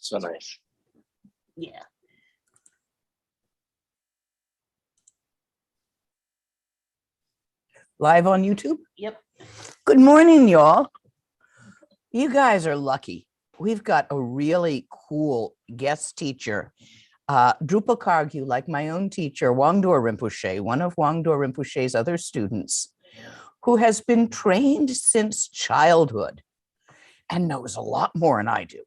So nice. Yeah. Live on YouTube? Yep. Good morning, y'all. You guys are lucky. We've got a really cool guest teacher, Drupa Kargyu, like my own teacher, Wangdor Rimpoche, one of Wangdor Rinpoche's other students, who has been trained since childhood and knows a lot more than I do.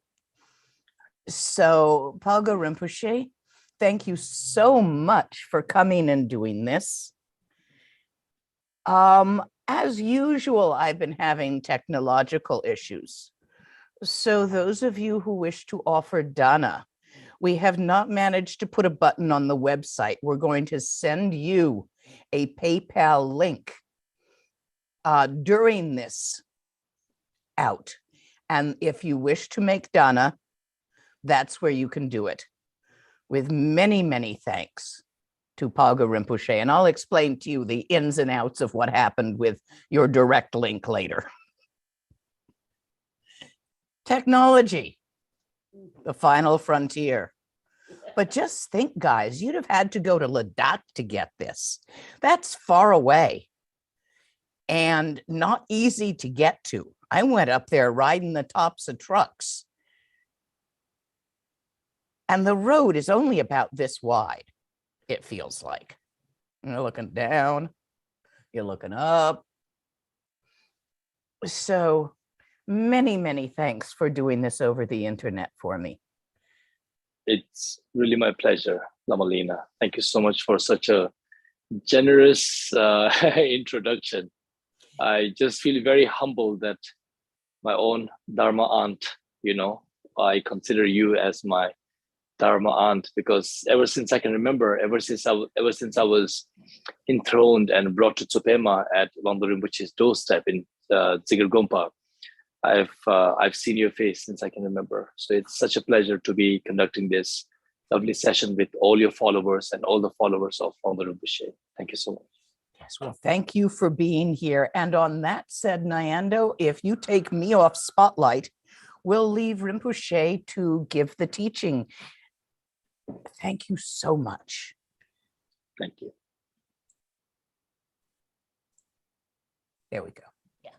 So, Palga Rinpoche, thank you so much for coming and doing this. As usual, I've been having technological issues. So those of you who wish to offer dana, we have not managed to put a button on the website. We're going to send you a PayPal link during this out. And if you wish to make dana, that's where you can do it. With many, many thanks to Palga Rinpoche. And I'll explain to you the ins and outs of what happened with your direct link later. Technology, the final frontier. But just think, guys, you'd have had to go to Ladakh to get this. That's far away and not easy to get to. I went up there riding the tops of trucks. And the road is only about this wide, it feels like. You're looking down, you're looking up. So many, many thanks for doing this over the internet for me. It's really my pleasure, Lama Lena. Thank you so much for such a generous introduction. I just feel very humbled that my own Dharma aunt, I consider you as my Dharma aunt, because ever since I can remember, ever since I was enthroned and brought to Tsopema at Wangdor Rimpoche's doorstep in Zigirgompa, I've seen your face since I can remember. So it's such a pleasure to be conducting this lovely session with all your followers and all the followers of Wangdor Rimpoche. Thank you so much. Yes, well, thank you for being here. And on that said, Nyando, if you take me off spotlight, we'll leave Rinpoche to give the teaching. Thank you so much. Thank you. There we go. Yeah.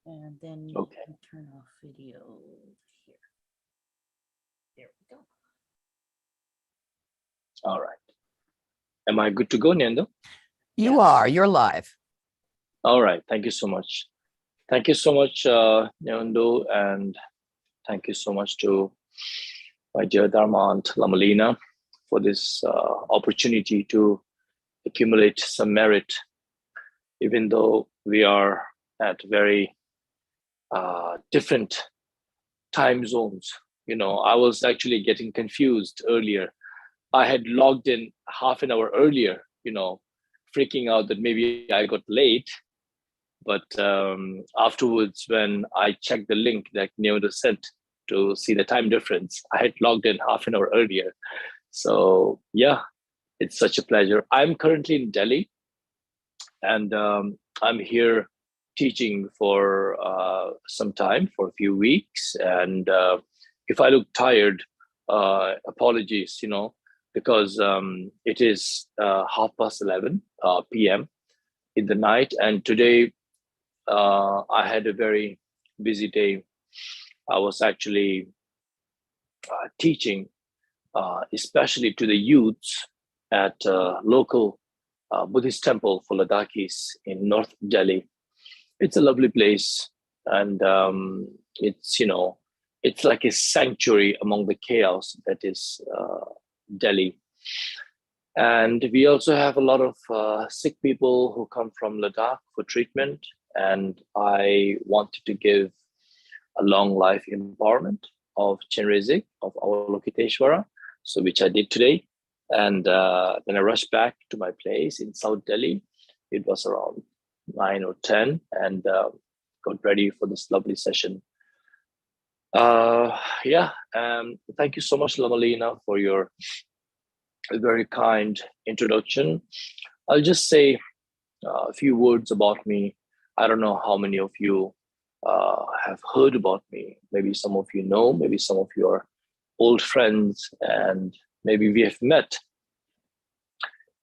And then you can turn off video here. There we go. All right. Am I good to go, Nyando? You are. You're live. All right. Thank you so much. Thank you so much, Nyando, and thank you so much to my dear Dharma aunt, Lama Lena, for this opportunity to accumulate some merit, even though we are at very different time zones. I was actually getting confused earlier. I had logged in half an hour earlier, freaking out that maybe I got late. But afterwards, when I checked the link that Nyando sent to see the time difference, I had logged in half an hour earlier. So yeah, it's such a pleasure. I'm currently in Delhi, and I'm here teaching for some time, for a few weeks. And if I look tired, apologies, because it is 11:30 p.m. in the night. And today I had a very busy day. I was actually teaching, especially to the youths at a local Buddhist temple for Ladakhis in North Delhi. It's a lovely place, and it's like a sanctuary among the chaos that is Delhi. And we also have a lot of sick people who come from Ladakh for treatment, and I wanted to give a long life empowerment of Chenrezig, of Avalokiteshvara, so which I did today. And then I rushed back to my place in South Delhi. It was around 9 or 10, and got ready for this lovely session. Thank you so much, Lama Lena, for your very kind introduction. I'll just say a few words about me. I don't know how many of you have heard about me. Maybe some of you know, maybe some of you are old friends, and maybe we have met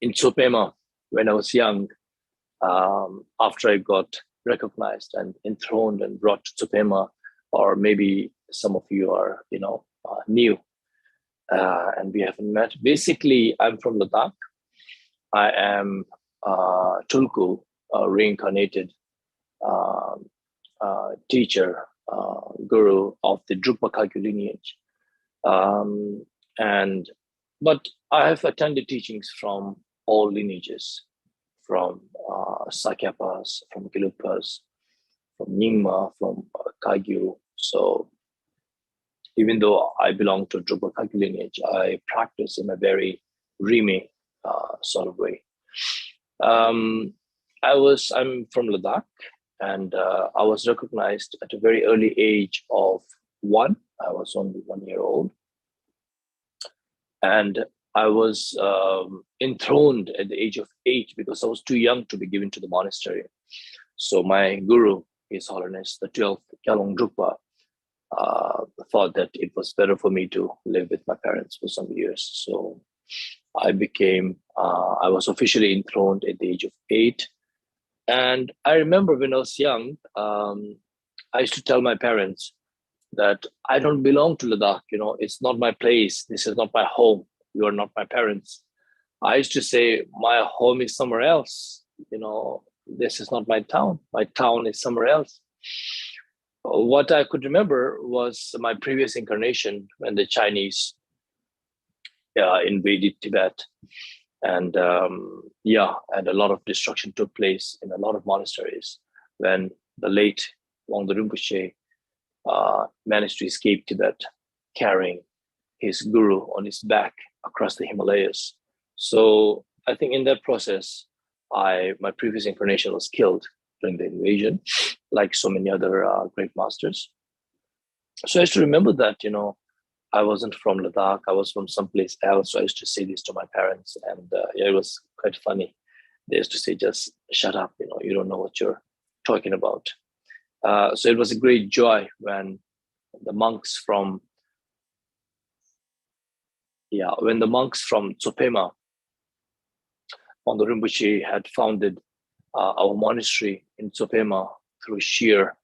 in Chopema when I was young, after I got recognized and enthroned and brought to Chopema, or maybe some of you are, new, and we haven't met. Basically, I'm from Ladakh. I am Tulku, a reincarnated teacher, guru of the Drukpa Kagyu lineage. But I have attended teachings from all lineages, from Sakyapas, from Gelupas, from Nyingma, from Kagyu. So even though I belong to Drukpa Kagyu lineage, I practice in a very Rime sort of way. I'm from Ladakh, and I was recognized at a very early age of 1. I was only 1 year old. And I was enthroned at the age of 8 because I was too young to be given to the monastery. So my guru, His Holiness, the 12th Kyalong Drukpa, thought that it was better for me to live with my parents for some years. So I was officially enthroned at the age of 8. And I remember when I was young, I used to tell my parents that I don't belong to Ladakh. It's not my place. This is not my home. You are not my parents. I used to say, my home is somewhere else. This is not my town. My town is somewhere else. What I could remember was my previous incarnation when the Chinese invaded Tibet. And and a lot of destruction took place in a lot of monasteries when the late Wangdor Rimpoche managed to escape Tibet, carrying his guru on his back across the Himalayas. So I think in that process, my previous incarnation was killed during the invasion, like so many other great masters. So I used to remember that, I wasn't from Ladakh, I was from someplace else. So I used to say this to my parents, and it was quite funny. They used to say, just shut up, you don't know what you're talking about. So it was a great joy when the monks from Chopema, Wangdor Rimpoche, had founded our monastery in Chopema through sheer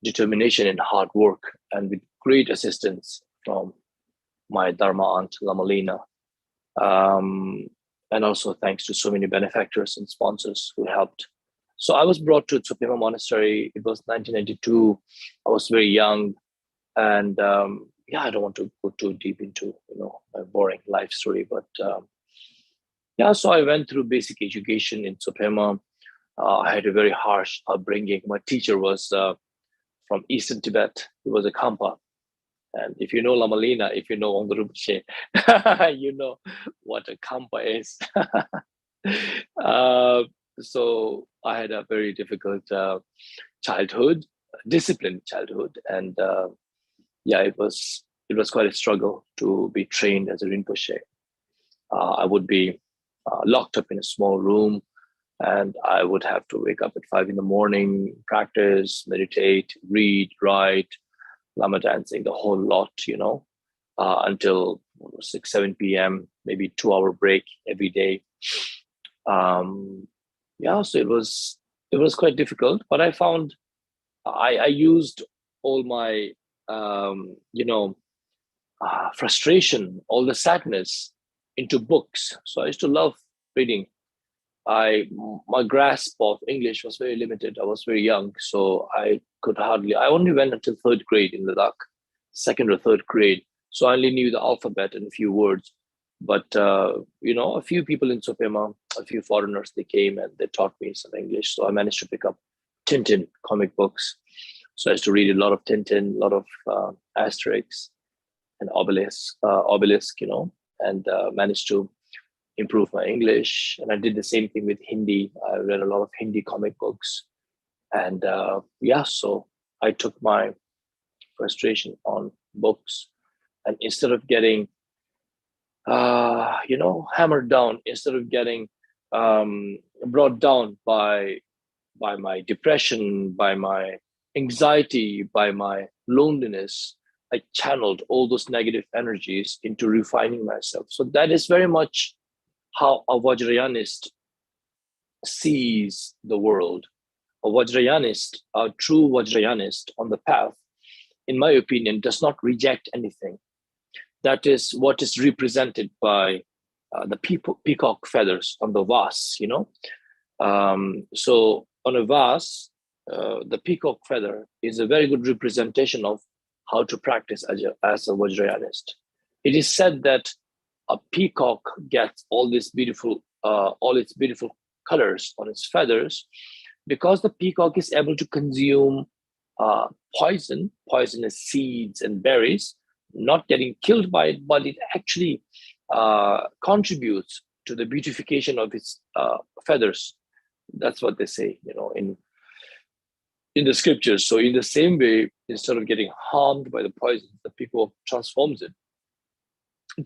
determination and hard work, and with great assistance from my Dharma aunt, Lama Lena. And also thanks to so many benefactors and sponsors who helped. So I was brought to Chopema Monastery. It was 1992. I was very young. And I don't want to go too deep into, a boring life story. But so I went through basic education in Chopema. I had a very harsh upbringing. My teacher was from Eastern Tibet. He was a Khampa. And if you know Lama Lena, if you know Wangdor Rimpoche, you know what a Khampa is. So I had a very difficult childhood, disciplined childhood. And it was quite a struggle to be trained as a Rinpoche. I would be locked up in a small room, and I would have to wake up at 5 a.m, practice, meditate, read, write, Lama dancing, the whole lot, until 6, 7 p.m, maybe 2-hour break every day. So it was quite difficult, but I found I used all my, frustration, all the sadness into books. So I used to love reading. My grasp of English was very limited. I was very young, so I only went until 3rd grade in Ladakh, 2nd or 3rd grade. So I only knew the alphabet and a few words. But, a few people in Chopema, a few foreigners, they came and they taught me some English. So I managed to pick up Tintin comic books. So I used to read a lot of Tintin, a lot of Asterix and Obelisk, and managed to improve my English. And I did the same thing with Hindi. I read a lot of Hindi comic books. And so I took my frustration on books. And instead of getting, hammered down, instead of getting brought down by my depression, by my anxiety, by my loneliness, I channeled all those negative energies into refining myself. So that is very much how a Vajrayanist sees the world. A Vajrayanist, a true Vajrayanist on the path, in my opinion, does not reject anything. That is what is represented by the peacock feathers on the vase, you know. So on a vase, the peacock feather is a very good representation of how to practice as a Vajrayanist. It is said that a peacock gets all its beautiful colors on its feathers because the peacock is able to consume poisonous seeds and berries, not getting killed by it, but it actually contributes to the beautification of its feathers. That's what they say, you know, in the scriptures. So in the same way, instead of getting harmed by the poison, the peacock transforms it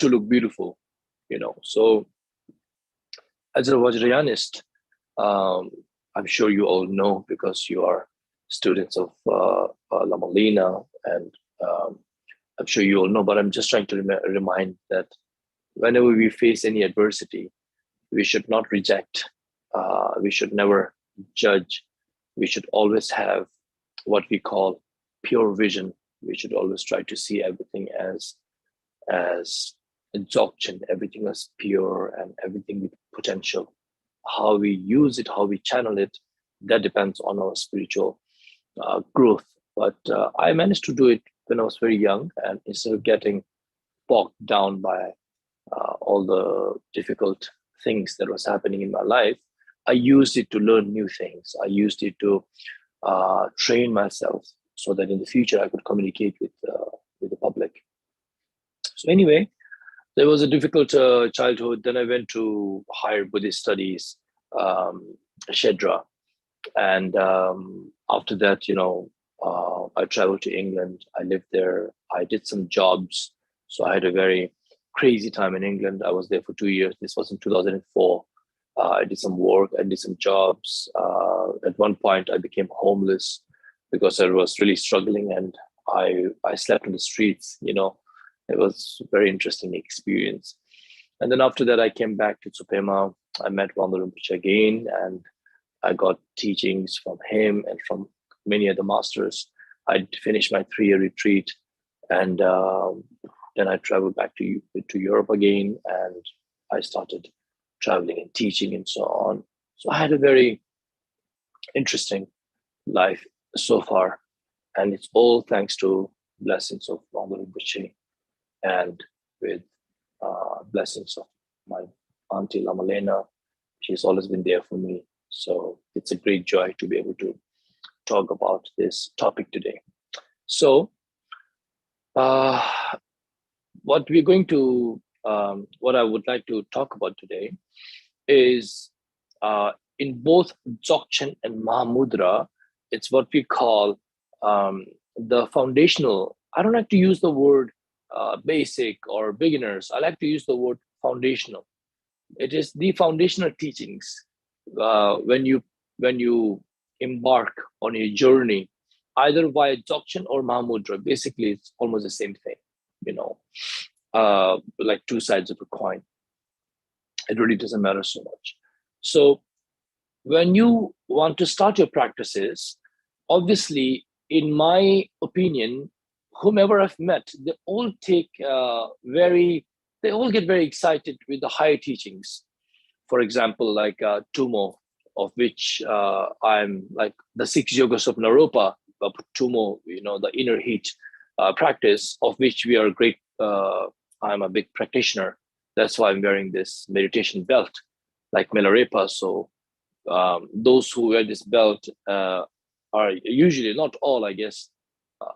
to look beautiful, you know. So as a Vajrayanist, I'm sure you all know because you are students of Lama Lena, and I'm sure you all know, but I'm just trying to remind that whenever we face any adversity, we should not reject, we should never judge, we should always have what we call pure vision. We should always try to see everything as Dzogchen, everything as pure and everything with potential. How we use it, how we channel it, that depends on our spiritual growth. But I managed to do it when I was very young, and instead of getting bogged down by all the difficult things that was happening in my life, I used it to learn new things. I used it to train myself so that in the future I could communicate with the public. So anyway, there was a difficult childhood. Then I went to higher Buddhist studies, Shedra. And after that, you know, I traveled to England. I lived there. I did some jobs. So I had a very crazy time in England. I was there for 2 years. This was in 2004. I did some work. I did some jobs. At one point, I became homeless because I was really struggling, and I slept on the streets. You know, it was a very interesting experience. And then after that, I came back to Tsupema. I met Wangdor Rimpoche again, and I got teachings from him and from many other masters. I finished my 3-year retreat, and then I traveled back to Europe again, and I started traveling and teaching and so on. So I had a very interesting life so far, and it's all thanks to blessings of Wangdor Rimpoche and with blessings of my auntie Lama Lena. She's always been there for me. So it's a great joy to be able to talk about this topic today. So what we're going to, what I would like to talk about today is in both Dzogchen and Mahamudra, it's what we call the foundational. I don't like to use the word basic or beginners. I like to use the word foundational. It is the foundational teachings when you embark on a journey, either via Dzogchen or Mahamudra. Basically, it's almost the same thing, you know, like two sides of a coin. It really doesn't matter so much. So when you want to start your practices, obviously, in my opinion, whomever I've met, they all get very excited with the higher teachings. For example, like Tumo, of which I'm like the 6 yogas of Naropa, Tumo, you know, the inner heat practice, of which we are great. I'm a big practitioner. That's why I'm wearing this meditation belt, like Milarepa. So those who wear this belt are usually, not all, I guess,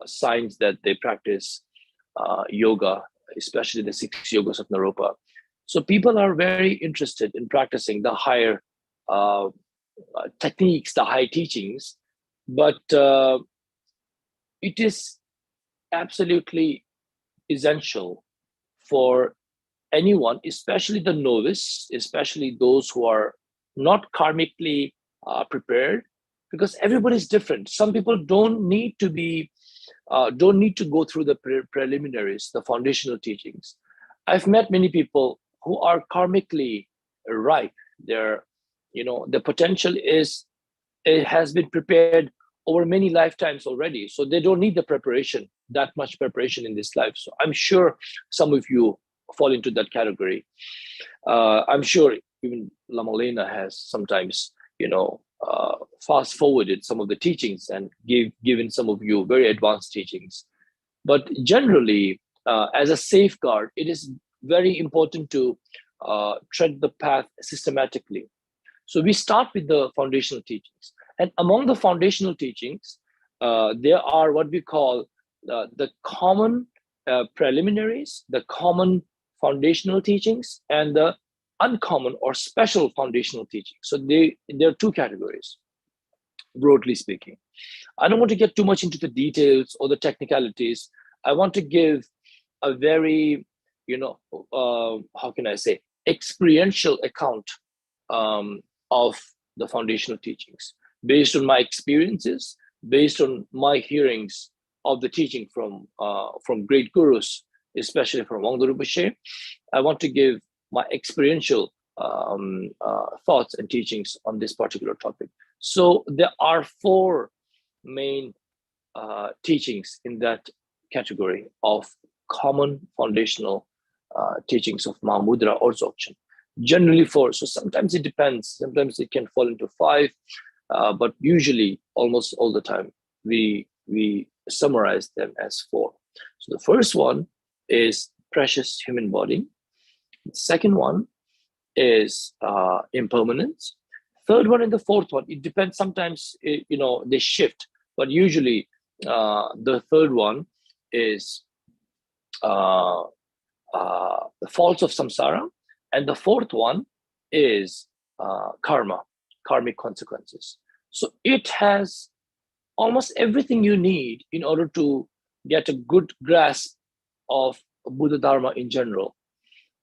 signs that they practice yoga, especially the 6 yogas of Naropa. So people are very interested in practicing the higher techniques, the high teachings, but it is absolutely essential for anyone, especially the novice, especially those who are not karmically prepared, because everybody's different. Some people don't need to go through the preliminaries, the foundational teachings. I've met many people who are karmically ripe. Their the potential it has been prepared over many lifetimes already, so they don't need the preparation, that much preparation in this life. So I'm sure some of you fall into that category. I'm sure even Lama Lena has sometimes fast forwarded some of the teachings and given some of you very advanced teachings. But generally, as a safeguard, it is very important to tread the path systematically. So we start with the foundational teachings. And among the foundational teachings, there are what we call the common preliminaries, the common foundational teachings, and the uncommon or special foundational teachings. So there are two categories, broadly speaking. I don't want to get too much into the details or the technicalities. I want to give a very, how can I say, experiential account of the foundational teachings, based on my experiences, based on my hearings of the teaching from great gurus, especially from Wangdor Rimpoche. I want to give my experiential thoughts and teachings on this particular topic. So there are four main teachings in that category of common foundational teachings of Mahamudra or Dzogchen. Generally four. So sometimes it depends. Sometimes it can fall into five, but usually almost all the time we summarize them as four. So the first one is precious human body. The second one is impermanence. Third one and the fourth one, it depends. Sometimes they shift, but usually the third one is the faults of samsara, and the fourth one is karmic consequences. So it has almost everything you need in order to get a good grasp of Buddha Dharma in general,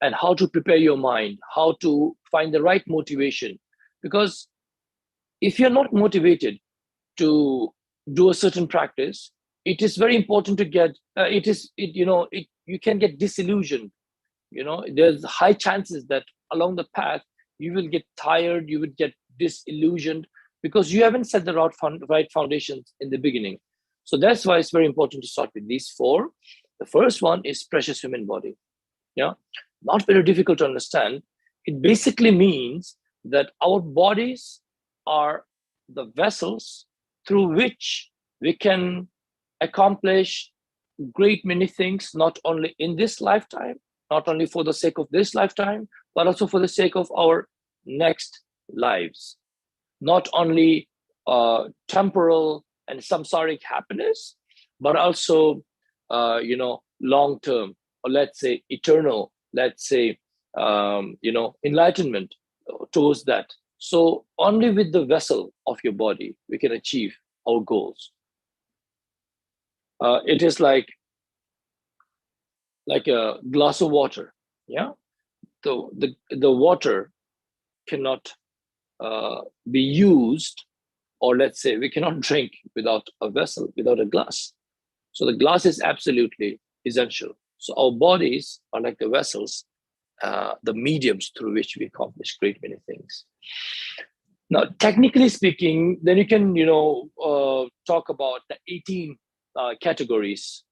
and how to prepare your mind, how to find the right motivation. Because if you're not motivated to do a certain practice, it is very important to get, you can get disillusioned. There's high chances that along the path, you will get tired, you would get disillusioned, because you haven't set the right foundations in the beginning. So that's why it's very important to start with these four. The first one is precious human body. Yeah, not very difficult to understand. It basically means that our bodies are the vessels through which we can accomplish great many things, not only in this lifetime, not only for the sake of this lifetime, but also for the sake of our next lives. Not only temporal and samsaric happiness, but also, long-term, or let's say eternal, let's say, enlightenment towards that. So only with the vessel of your body, we can achieve our goals. It is like a glass of water. Yeah, the water cannot be used, or let's say we cannot drink without a vessel, without a glass. So the glass is absolutely essential. So our bodies are like the vessels, the mediums through which we accomplish great many things. Now, technically speaking, then you can talk about the 18 categories.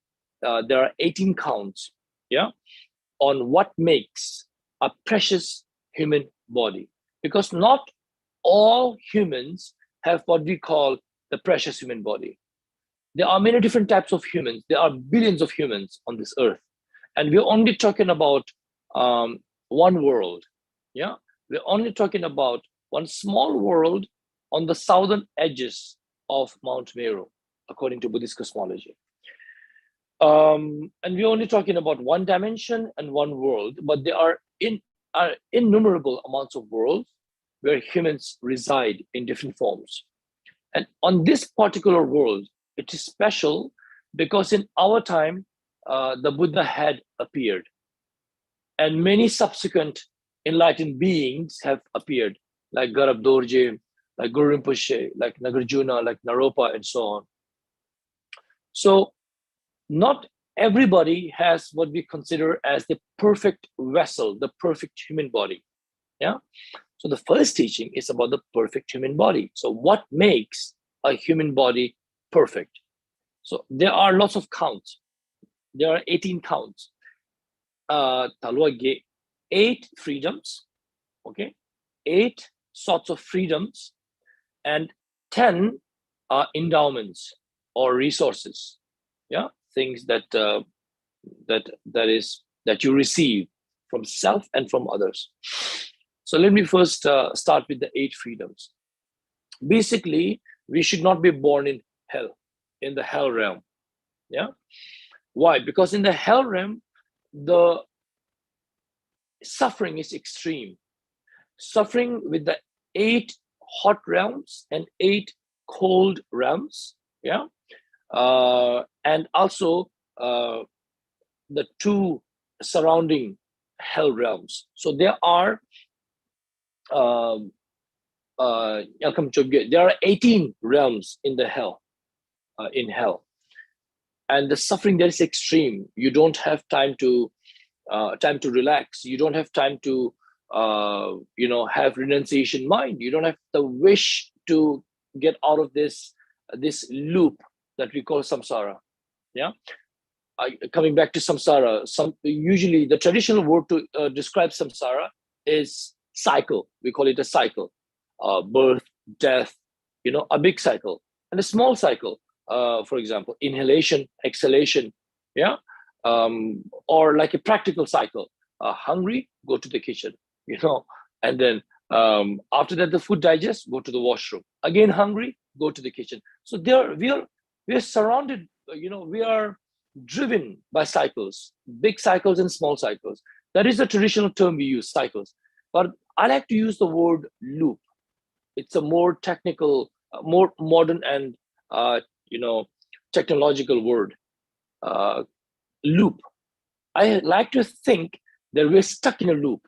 There are 18 counts, yeah, on what makes a precious human body. Because not all humans have what we call the precious human body. There are many different types of humans. There are billions of humans on this earth. And we're only talking about one world. Yeah, we're only talking about one small world on the southern edges of Mount Meru, according to Buddhist cosmology. And we're only talking about one dimension and one world, but there are innumerable amounts of worlds where humans reside in different forms. And on this particular world, it is special because in our time, the Buddha had appeared, and many subsequent enlightened beings have appeared, like Garab Dorje, like Guru Rinpoche, like Nagarjuna, like Naropa, and so on. So not everybody has what we consider as the perfect vessel, the perfect human body. Yeah. So the first teaching is about the perfect human body. So what makes a human body perfect? So there are lots of counts. There are 18 counts. Talua gave 8 freedoms, okay? 8 sorts of freedoms and 10 endowments or resources. Yeah, things that that you receive from self and from others. So let me first start with the 8 freedoms. Basically, we should not be born in hell, in the hell realm. Yeah. Why? Because in the hell realm, the suffering is extreme. Suffering with the 8 hot realms and 8 cold realms. Yeah. And also the 2 surrounding hell realms. So there are there are 18 realms in the hell, in hell, and the suffering there is extreme. You don't have time to relax. You don't have time to have renunciation mind. You don't have the wish to get out of this loop that we call samsara. Yeah. Coming back to samsara, usually the traditional word to describe samsara is cycle. We call it a cycle. Birth, death, a big cycle, and a small cycle. For example, inhalation, exhalation, yeah, or like a practical cycle. Hungry, go to the kitchen, and then after that the food digests, go to the washroom. Again hungry, go to the kitchen. So we are surrounded. We are driven by cycles, big cycles and small cycles. That is the traditional term we use, cycles. But I like to use the word loop. It's a more technical, more modern and technological word. Loop. I like to think that we're stuck in a loop,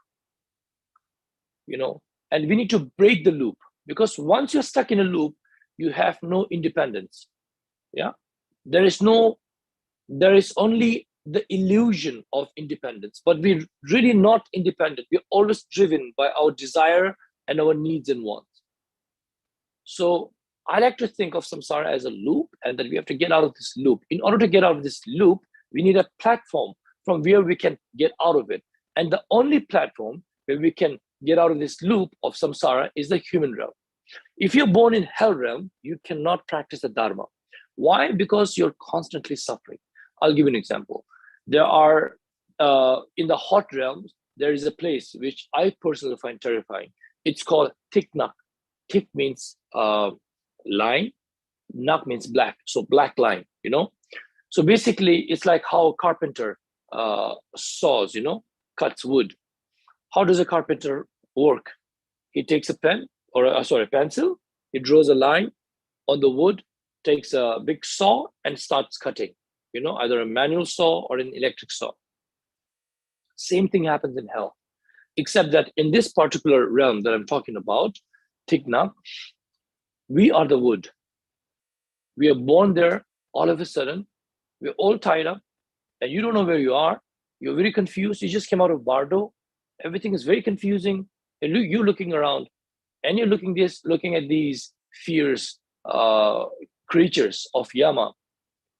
and we need to break the loop, because once you're stuck in a loop, you have no independence. Yeah, there is only the illusion of independence, but we're really not independent. We're always driven by our desire and our needs and wants. So I like to think of samsara as a loop, and that we have to get out of this loop. In order to get out of this loop, we need a platform from where we can get out of it. And the only platform where we can get out of this loop of samsara is the human realm. If you're born in hell realm, you cannot practice the dharma. Why? Because you're constantly suffering. I'll give you an example. There are, in the hot realms, there is a place which I personally find terrifying. It's called Thiknak. Thik means line, nak means black, so black line, So basically, it's like how a carpenter saws, cuts wood. How does a carpenter work? He takes a pen, or a pencil, he draws a line on the wood, takes a big saw and starts cutting, either a manual saw or an electric saw. Same thing happens in hell, except that in this particular realm that I'm talking about, Thiknak, we are the wood. We are born there all of a sudden. We're all tied up, and you don't know where you are. You're very confused. You just came out of Bardo. Everything is very confusing. And you're looking around, and you're looking at these fierce creatures of Yama,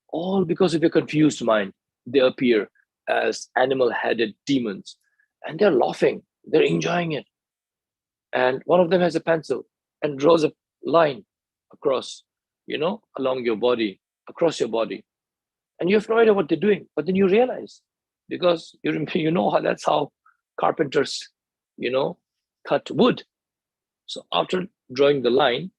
all because of your confused mind. They appear as animal-headed demons, and they're laughing. They're enjoying it. And one of them has a pencil and draws a line across, along your body, across your body. And you have no idea what they're doing. But then you realize, because that's how carpenters, cut wood. So after drawing the line,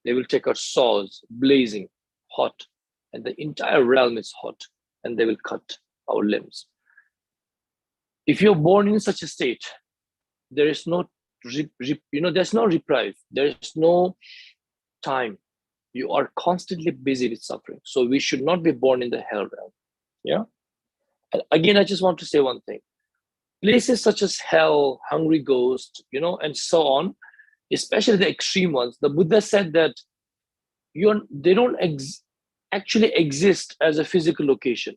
they will take out saws, blazing, hot, and the entire realm is hot, and they will cut our limbs. If you're born in such a state, there is no, there's no reprieve. There is no time. You are constantly busy with suffering. So we should not be born in the hell realm. Yeah. And again, I just want to say one thing. Places such as hell, hungry ghost, and so on, especially the extreme ones. The Buddha said that they don't actually exist as a physical location.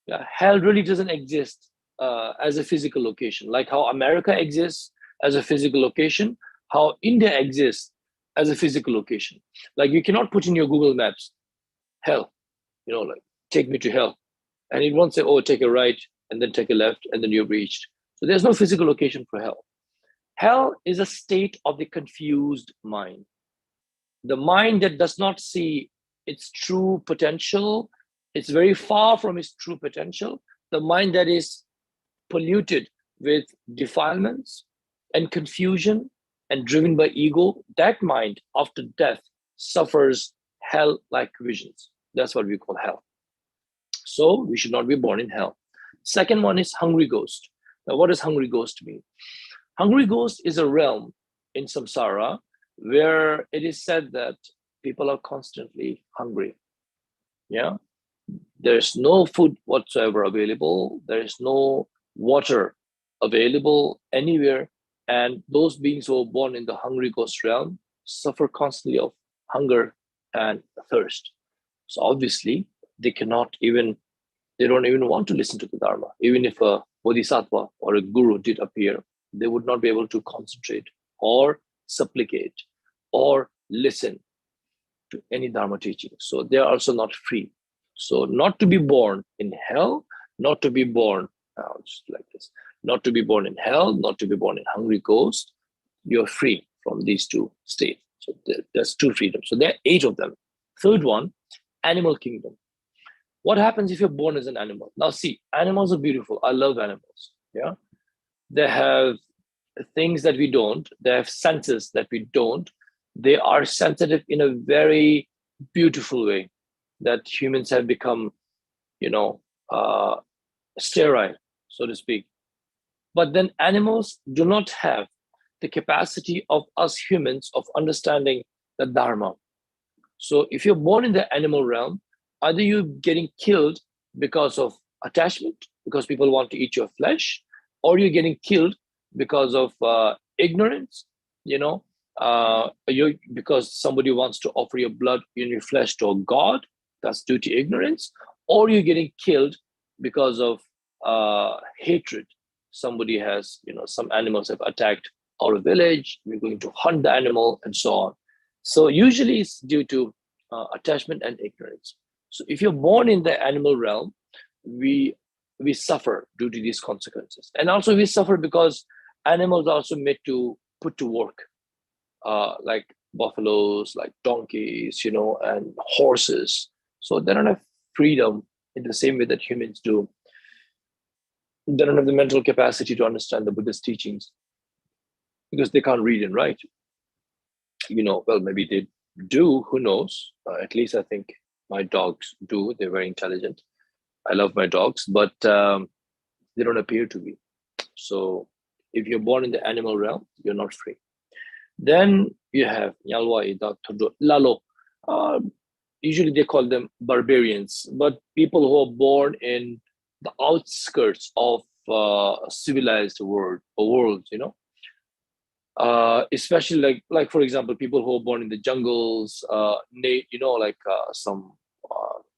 Yeah, hell really doesn't exist as a physical location, like how America exists as a physical location, how India exists as a physical location. Like you cannot put in your Google Maps, hell, like take me to hell. And it won't say, oh, take a right and then take a left and then you've reached. So there's no physical location for hell. Hell is a state of the confused mind. The mind that does not see its true potential, it's very far from its true potential. The mind that is polluted with defilements and confusion and driven by ego, that mind after death suffers hell-like visions. That's what we call hell. So we should not be born in hell. Second one is hungry ghost. Now, what does hungry ghost mean? Hungry ghost is a realm in Samsara where it is said that people are constantly hungry. Yeah, there's no food whatsoever available. There is no water available anywhere. And those beings who are born in the hungry ghost realm suffer constantly of hunger and thirst. So obviously, they don't even want to listen to the Dharma. Even if a bodhisattva or a guru did appear, they would not be able to concentrate or supplicate or listen to any Dharma teaching. So they are also not free. So not to be born in hell, not to be born, just like this, not to be born in hell, not to be born in hungry ghost, you're free from these two states. So there's two freedoms. So there are 8 of them. Third one, animal kingdom. What happens if you're born as an animal? Now see, animals are beautiful. I love animals. Yeah, they have things that we don't. They have senses that we don't. They are sensitive in a very beautiful way that humans have become, sterile, so to speak. But then animals do not have the capacity of us humans of understanding the Dharma. So if you're born in the animal realm, either you're getting killed because of attachment, because people want to eat your flesh, or you're getting killed because of ignorance, because somebody wants to offer your blood in your flesh to a god, that's due to ignorance, or you're getting killed because of hatred. Somebody has, some animals have attacked our village, we're going to hunt the animal and so on. So usually it's due to attachment and ignorance. So if you're born in the animal realm, we suffer due to these consequences. And also we suffer because animals are also made to put to work, like buffaloes, like donkeys, and horses. So they don't have freedom in the same way that humans do. They don't have the mental capacity to understand the Buddhist teachings because they can't read and write. Well, maybe they do, who knows? At least I think my dogs do. They're very intelligent. I love my dogs, but they don't appear to be. So if you're born in the animal realm, you're not free. Then you have Nyalwa, Lalo. Usually they call them barbarians, but people who are born in the outskirts of civilized world, especially like for example, people who are born in the jungles, some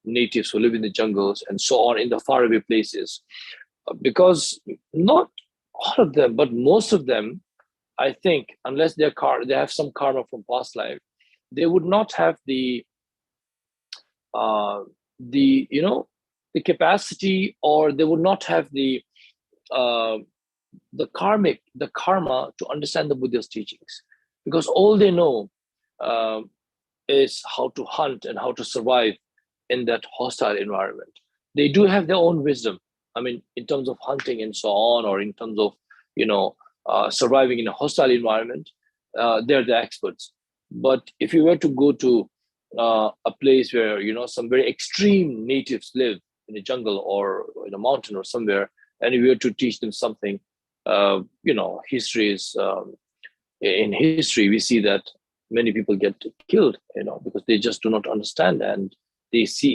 natives who live in the jungles and so on in the faraway places, because not all of them, but most of them, I think, unless they have some karma from past life, they would not have the capacity, or they would not have the karma to understand the Buddha's teachings, because all they know is how to hunt and how to survive in that hostile environment. They do have their own wisdom. I mean, in terms of hunting and so on, or in terms of surviving in a hostile environment, they're the experts. But if you were to go to a place where some very extreme natives live in a jungle or in a mountain or somewhere, and if you were to teach them something, history is in history we see that many people get killed, because they just do not understand, and they see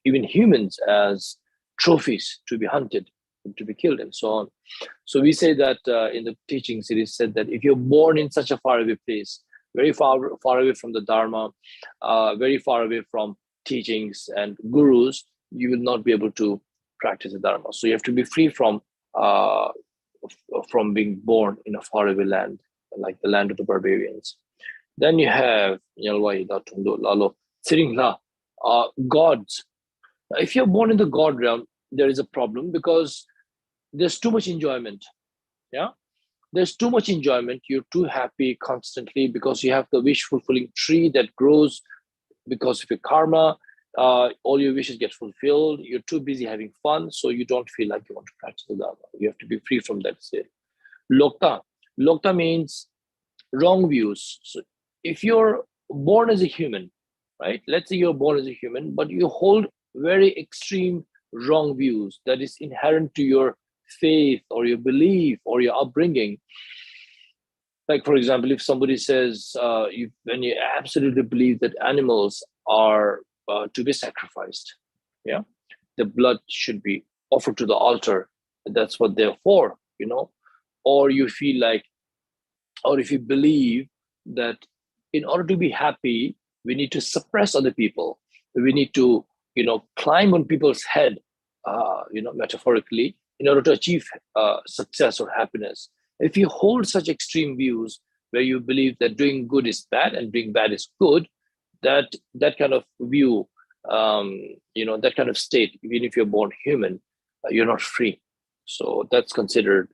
even humans as trophies to be hunted. to be killed, and so on. So we say that in the teachings, it is said that if you're born in such a faraway place, very far away from the Dharma, very far away from teachings and gurus, you will not be able to practice the Dharma. So you have to be free from being born in a faraway land, like the land of the barbarians. Then you have gods. If you're born in the god realm, there is a problem because there's too much enjoyment. Yeah, there's too much enjoyment. You're too happy constantly because you have the wish fulfilling tree that grows because of your karma. All your wishes get fulfilled. You're too busy having fun, so you don't feel like you want to practice the Dharma. You have to be free from that state. Lokta means wrong views. So if you're born as a human, right? Let's say you're born as a human, but you hold very extreme wrong views that is inherent to your faith or your belief or your upbringing. Like, for example, if somebody says, when you absolutely believe that animals are to be sacrificed, yeah, the blood should be offered to the altar. That's what they're for, or you feel like, or if you believe that in order to be happy, we need to suppress other people. We need to, climb on people's head, metaphorically, in order to achieve success or happiness. If you hold such extreme views where you believe that doing good is bad and doing bad is good, that kind of view, that kind of state, even if you're born human, you're not free. So that's considered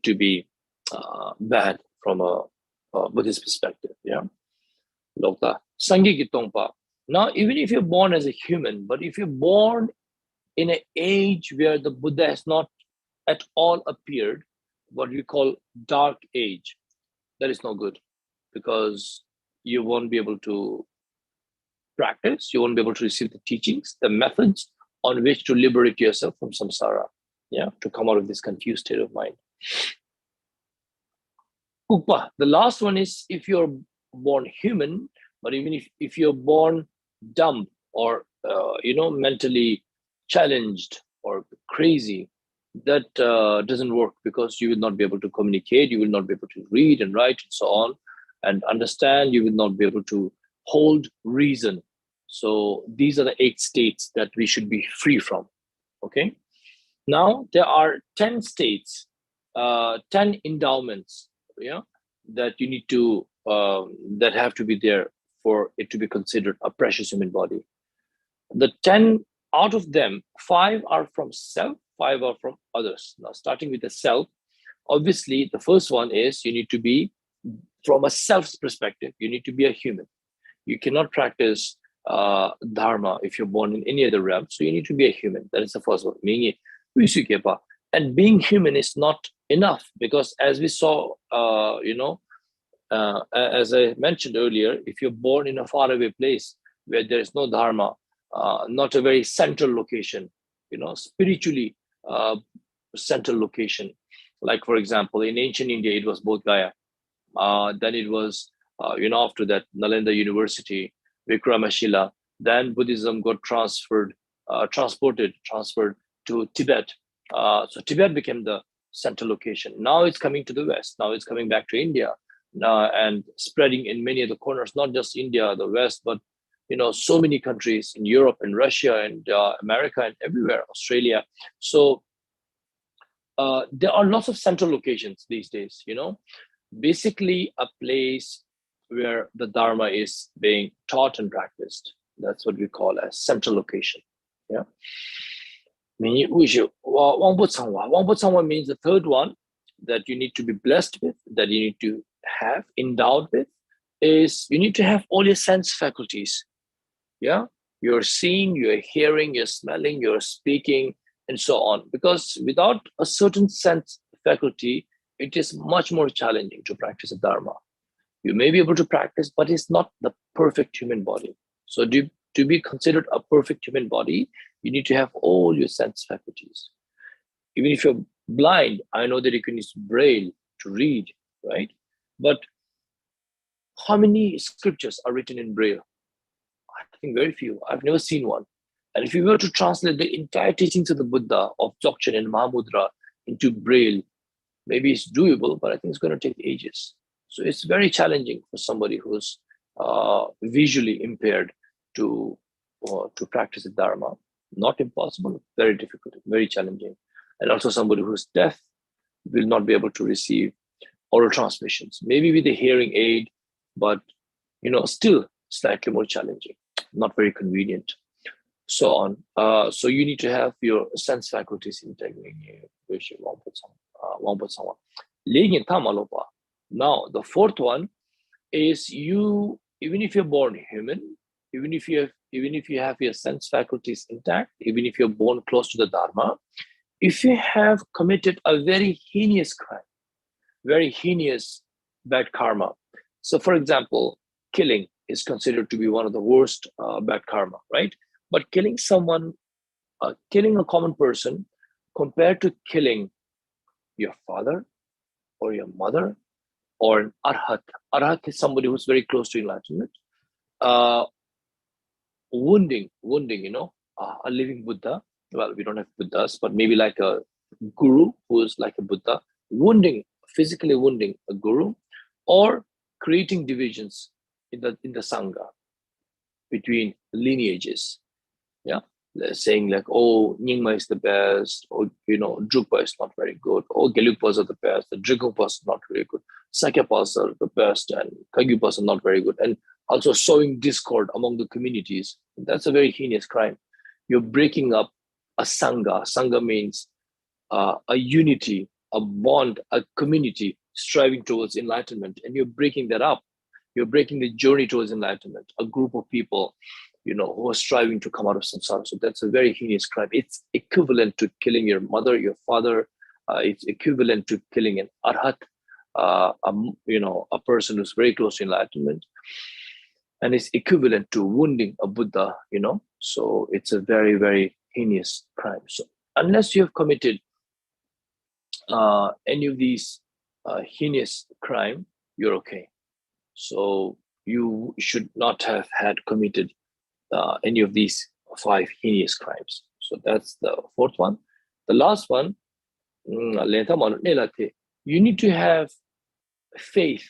to be bad from a Buddhist perspective. Yeah. Lokta. Sangye ki tongpa. Now, even if you're born as a human, but if you're born in an age where the Buddha has not at all appeared, what we call dark age, that is no good, because you won't be able to practice, you won't be able to receive the teachings, the methods on which to liberate yourself from samsara, to come out of this confused state of mind. Upa, the last one is if you're born human, but even if you're born dumb or mentally challenged or crazy, that doesn't work, because you will not be able to communicate, you will not be able to read and write and so on and understand, you will not be able to hold reason. So these are the 8 states that we should be free from. Okay, now there are 10 states, 10 endowments, that you need to that have to be there for it to be considered a precious human body. The 10 out of them, 5 are from self, 5 are from others. Now, starting with the self, obviously the first one is you need to be, from a self's perspective, you need to be a human. You cannot practice dharma if you're born in any other realm, so you need to be a human. That is the first one. And being human is not enough, because as we saw, as I mentioned earlier, if you're born in a faraway place where there is no dharma, not a very central location, spiritually central location. Like, for example, in ancient India, it was Bodh Gaya. Then it was, after that, Nalanda University, Vikramashila. Then Buddhism got transferred to Tibet. So Tibet became the central location. Now it's coming to the West. Now it's coming back to India, and spreading in many of the corners, not just India, the West, but so many countries in Europe and Russia and America and everywhere, Australia. So there are lots of central locations these days, basically a place where the Dharma is being taught and practiced. That's what we call a central location. Yeah. Wangpo means the third one that you need to be blessed with, that you need to have endowed with, is you need to have all your sense faculties. Yeah, you're seeing, you're hearing, you're smelling, you're speaking, and so on. Because without a certain sense faculty, it is much more challenging to practice a dharma. You may be able to practice, but it's not the perfect human body. So to be considered a perfect human body, you need to have all your sense faculties. Even if you're blind, I know that you can use braille to read, right? But how many scriptures are written in braille? I think very few. I've never seen one. And if you were to translate the entire teachings of the Buddha, of Dzogchen and Mahamudra into Braille, maybe it's doable, but I think it's going to take ages. So it's very challenging for somebody who's visually impaired to practice the Dharma. Not impossible, very difficult, very challenging. And also somebody who's deaf will not be able to receive oral transmissions, maybe with a hearing aid, but still slightly more challenging, not very convenient, so on. So you need to have your sense faculties intact. Now, the fourth one is you, even if you're born human, even if you have your sense faculties intact, even if you're born close to the Dharma, if you have committed a very heinous crime, very heinous bad karma. So, for example, killing is considered to be one of the worst bad karma, right? But killing someone, killing a common person, compared to killing your father or your mother or an arhat. Arhat is somebody who's very close to enlightenment. Wounding, a living Buddha. Well, we don't have Buddhas, but maybe like a guru who is like a Buddha, physically wounding a guru, or creating divisions in the Sangha between lineages. Yeah, they're saying like, oh, Nyingma is the best, or Drukpa is not very good, or Gelugpas are the best, the Drigungpas are not very good, Sakyapas are the best, and Kagyupas are not very good, and also sowing discord among the communities. That's a very heinous crime. You're breaking up a Sangha. Sangha means a unity, a bond, a community striving towards enlightenment, and you're breaking that up. You're breaking the journey towards enlightenment, a group of people, who are striving to come out of samsara. So that's a very heinous crime. It's equivalent to killing your mother, your father. It's equivalent to killing an arhat, a person who's very close to enlightenment. And it's equivalent to wounding a Buddha, So it's a very, very heinous crime. So unless you have committed any of these heinous crime, you're okay. So you should not have had committed any of these 5 heinous crimes. So that's the fourth one. The last one, you need to have faith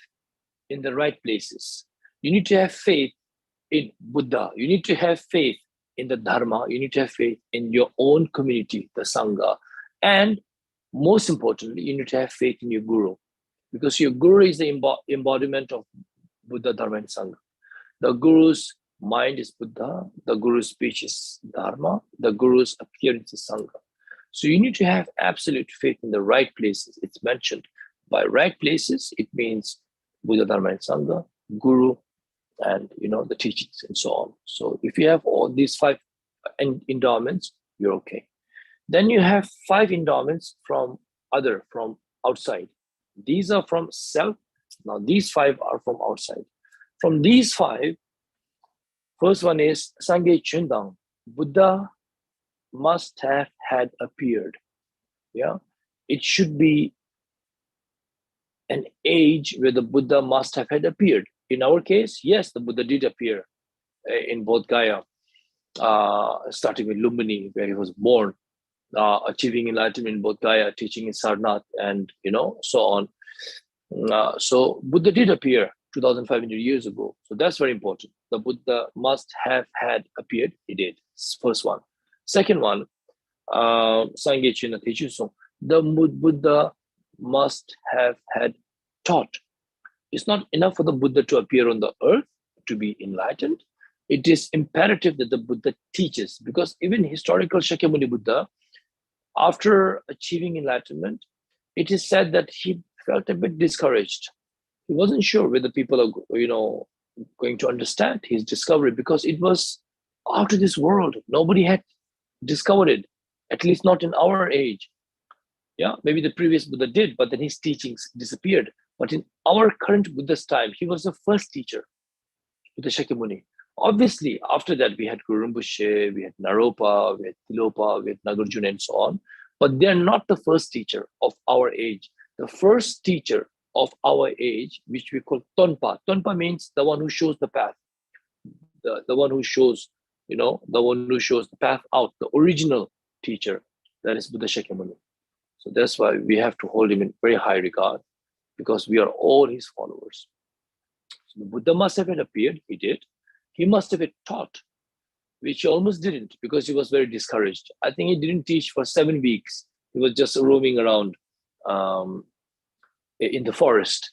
in the right places. You need to have faith in Buddha. You need to have faith in the Dharma. You need to have faith in your own community, the Sangha. And most importantly, you need to have faith in your Guru, because your Guru is the embodiment of Buddha, Dharma, and Sangha. The Guru's mind is Buddha, the Guru's speech is Dharma, the Guru's appearance is Sangha. So you need to have absolute faith in the right places. It's mentioned by right places, it means Buddha, Dharma, and Sangha, Guru, and the teachings and so on. So if you have all these 5 endowments, you're okay. Then you have 5 endowments from outside. These are from self. Now these 5 are from outside. From these 5, first one is Sangye Chundang. Buddha must have had appeared. Yeah, it should be an age where the Buddha must have had appeared. In our case, yes, the Buddha did appear in Bodh Gaya, starting with Lumbini, where he was born, achieving enlightenment in Bodh Gaya, teaching in Sarnath, and so on. So Buddha did appear 2,500 years ago. So that's very important. The Buddha must have had appeared. He did. First one. Second one, Sangye China Techuso. The Buddha must have had taught. It's not enough for the Buddha to appear on the earth to be enlightened. It is imperative that the Buddha teaches, because even historical Shakyamuni Buddha, after achieving enlightenment, it is said that he felt a bit discouraged. He wasn't sure whether people are, going to understand his discovery, because it was out of this world. Nobody had discovered it, at least not in our age. Yeah, maybe the previous Buddha did, but then his teachings disappeared. But in our current Buddha's time, he was the first teacher with the Shakyamuni. Obviously, after that, we had Guru Rinpoche, we had Naropa, we had Tilopa, we had Nagarjuna, and so on. But they're not the first teacher of our age. The first teacher of our age, which we call Tonpa. Tonpa means the one who shows the path, the one who shows the one who shows the path out, the original teacher, that is Buddha Shakyamuni. So that's why we have to hold him in very high regard, because we are all his followers. So the Buddha must have appeared, he did. He must have taught, which he almost didn't, because he was very discouraged. I think he didn't teach for 7 weeks. He was just roaming around in the forest.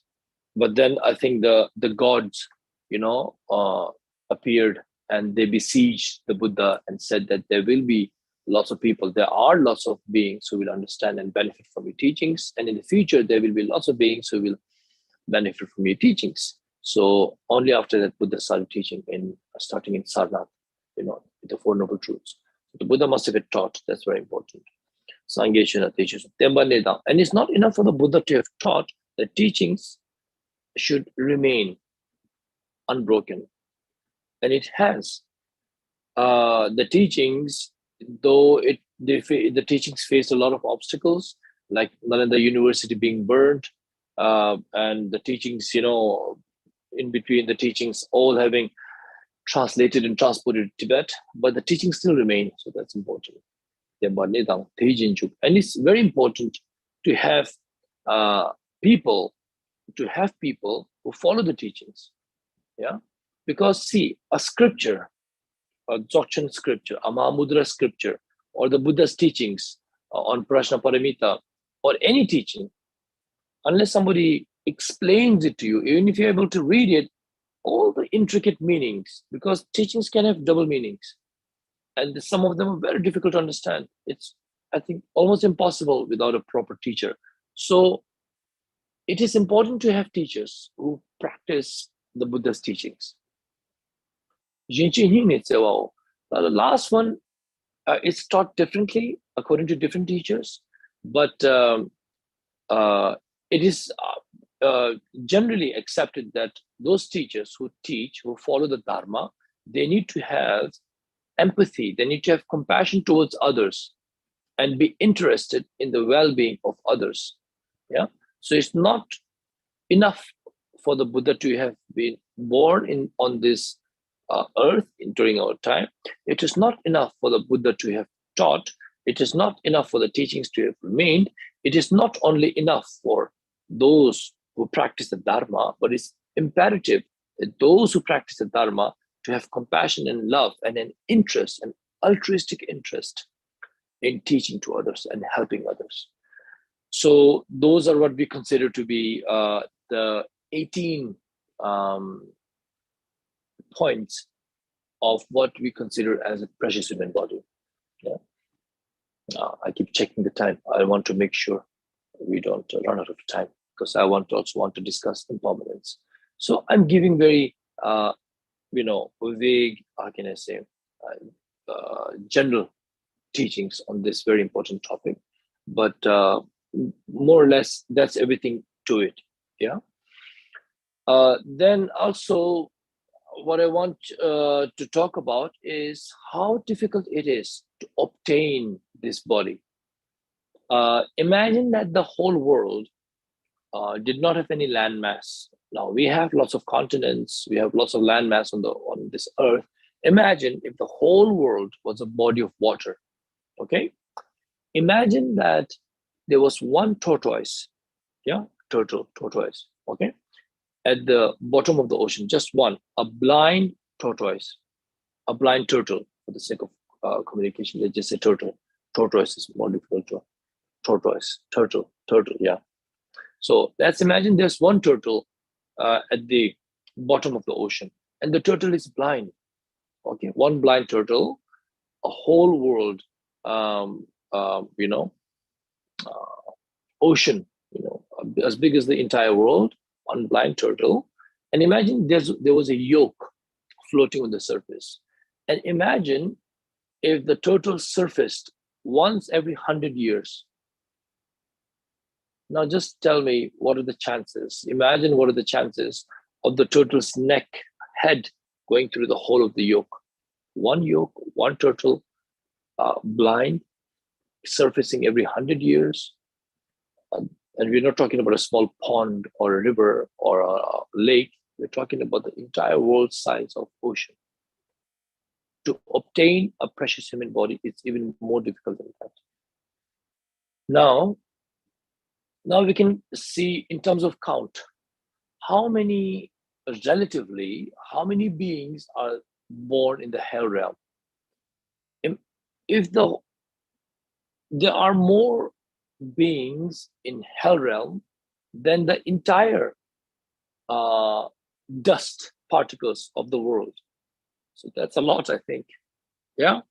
But then I think the gods, appeared, and they besieged the Buddha and said that there will be lots of people. There are lots of beings who will understand and benefit from your teachings. And in the future, there will be lots of beings who will benefit from your teachings. So only after that, Buddha started teaching, starting in Sarnath, the Four Noble Truths. The Buddha must have taught. That's very important. Sangheshana teaches. And it's not enough for the Buddha to have taught. The teachings should remain unbroken. And it has. The teachings, though the teachings face a lot of obstacles, like Nalanda University being burned, and the teachings, in between the teachings all having translated and transported to Tibet, but the teachings still remain. So that's important. And it's very important to have people who follow the teachings. Yeah, because see, a scripture, a Dzogchen scripture, a Mahamudra scripture, or the Buddha's teachings on Prajna Paramita, or any teaching, unless somebody explains it to you, even if you're able to read it, all the intricate meanings, because teachings can have double meanings, and some of them are very difficult to understand. It's, I think, almost impossible without a proper teacher. So it is important to have teachers who practice the Buddha's teachings. The last one is taught differently according to different teachers, but it is generally accepted that those teachers who teach, who follow the Dharma, they need to have empathy, they need to have compassion towards others, and be interested in the well-being of others. Yeah. So it's not enough for the Buddha to have been born on this earth during our time. It is not enough for the Buddha to have taught. It is not enough for the teachings to have remained. It is not only enough for those who practice the Dharma, but it's imperative that those who practice the Dharma to have compassion and love and an interest, an altruistic interest in teaching to others and helping others. So those are what we consider to be the 18 points of what we consider as a precious human body. Yeah. I keep checking the time. I want to make sure we don't run out of time, because I also want to discuss impermanence. So I'm giving very, vague, how can I say, general teachings on this very important topic. But more or less, that's everything to it. Yeah. Then also, what I want to talk about is how difficult it is to obtain this body. Imagine that the whole world did not have any landmass. Now we have lots of continents, we have lots of landmass on this earth. Imagine if the whole world was a body of water. Okay, imagine that there was one tortoise. Yeah, tortoise. Okay, at the bottom of the ocean, just one, a blind tortoise, a blind turtle. For the sake of communication, let's just say turtle. Tortoise is more difficult to tortoise, turtle, yeah. So let's imagine there's one turtle at the bottom of the ocean, and the turtle is blind. Okay, one blind turtle, a whole world, ocean, as big as the entire world, one blind turtle. And imagine there was a yolk floating on the surface. And imagine if the turtle surfaced once every 100 years. Now just tell me, what are the chances? Imagine what are the chances of the turtle's head going through the whole of the yolk. One yolk, one turtle, blind, surfacing every 100 years. And we're not talking about a small pond or a river or a lake. We're talking about the entire world size of ocean. to obtain a precious human body, it's even more difficult than that. Now we can see in terms of count, how many beings are born in the hell realm. If there are more beings in hell realm than the entire dust particles of the world. So that's a lot, I think. Yeah.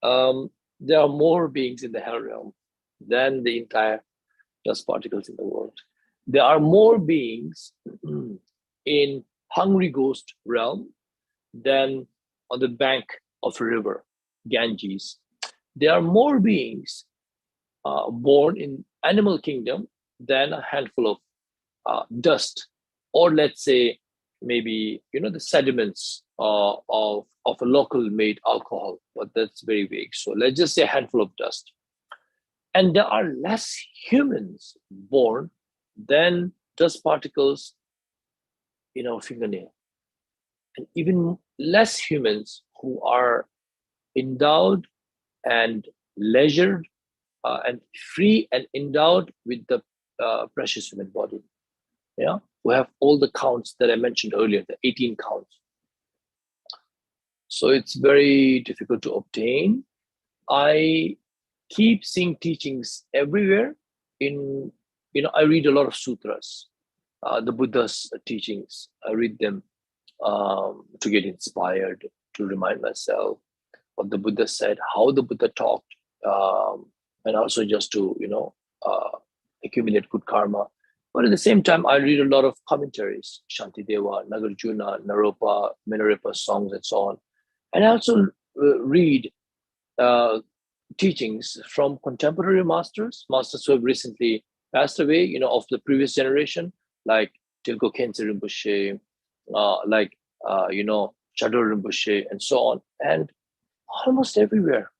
There are more beings in the hell realm than the entire dust particles in the world. There are more beings in hungry ghost realm than on the bank of a river, Ganges. There are more beings born in animal kingdom than a handful of dust, or let's say maybe the sediments of a local made alcohol, but that's very vague. So let's just say a handful of dust. And there are less humans born than dust particles in our fingernail, and even less humans who are endowed and leisured and free and endowed with the precious human body. Yeah, we have all the counts that I mentioned earlier, the 18 counts. So it's very difficult to obtain. I keep seeing teachings everywhere. I read a lot of sutras, the Buddha's teachings. I read them to get inspired, to remind myself what the Buddha said, how the Buddha talked, and also just to accumulate good karma. But at the same time, I read a lot of commentaries, Shantideva, Nagarjuna, Naropa, Milarepa songs, and so on. And I also read teachings from contemporary masters who have recently passed away, of the previous generation, like Chokyang Palga Rinpoche, like Wangdor Rinpoche, and so on. And almost everywhere,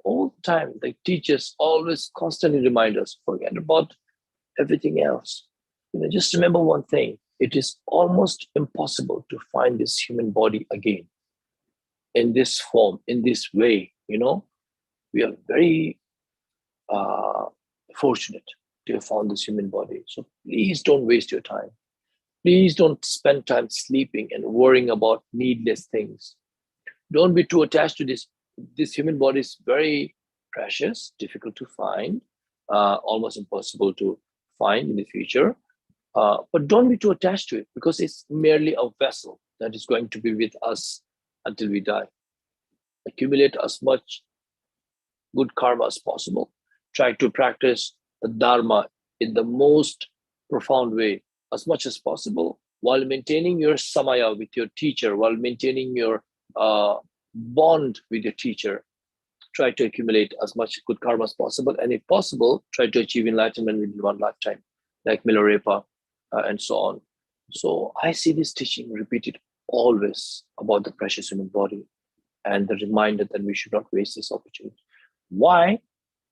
all the time, the teachers always constantly remind us, forget about everything else. Just remember one thing: it is almost impossible to find this human body again in this form, in this way. We are very fortunate to have found this human body. So please don't waste your time. Please don't spend time sleeping and worrying about needless things. Don't be too attached to this. This human body is very precious, difficult to find, almost impossible to find in the future. But don't be too attached to it, because it's merely a vessel that is going to be with us until we die. Accumulate as much good karma as possible. Try to practice the Dharma in the most profound way as much as possible, while maintaining your samaya with your teacher, while maintaining your bond with your teacher. Try to accumulate as much good karma as possible, and if possible, try to achieve enlightenment within one lifetime, like Milarepa and so on. So I see this teaching repeated always about the precious human body, and the reminder that we should not waste this opportunity. Why?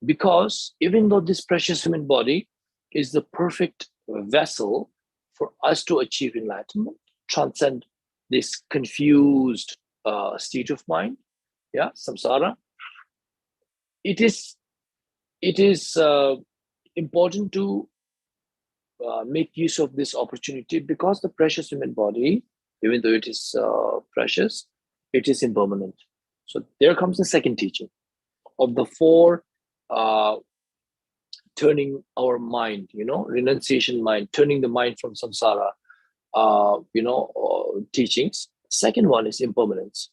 Because even though this precious human body is the perfect vessel for us to achieve enlightenment, transcend this confused state of mind, samsara, it is important to make use of this opportunity, because the precious human body, even though it is precious, it is impermanent. So there comes the second teaching of the four turning our mind, renunciation mind, turning the mind from samsara, teachings. Second one is impermanence.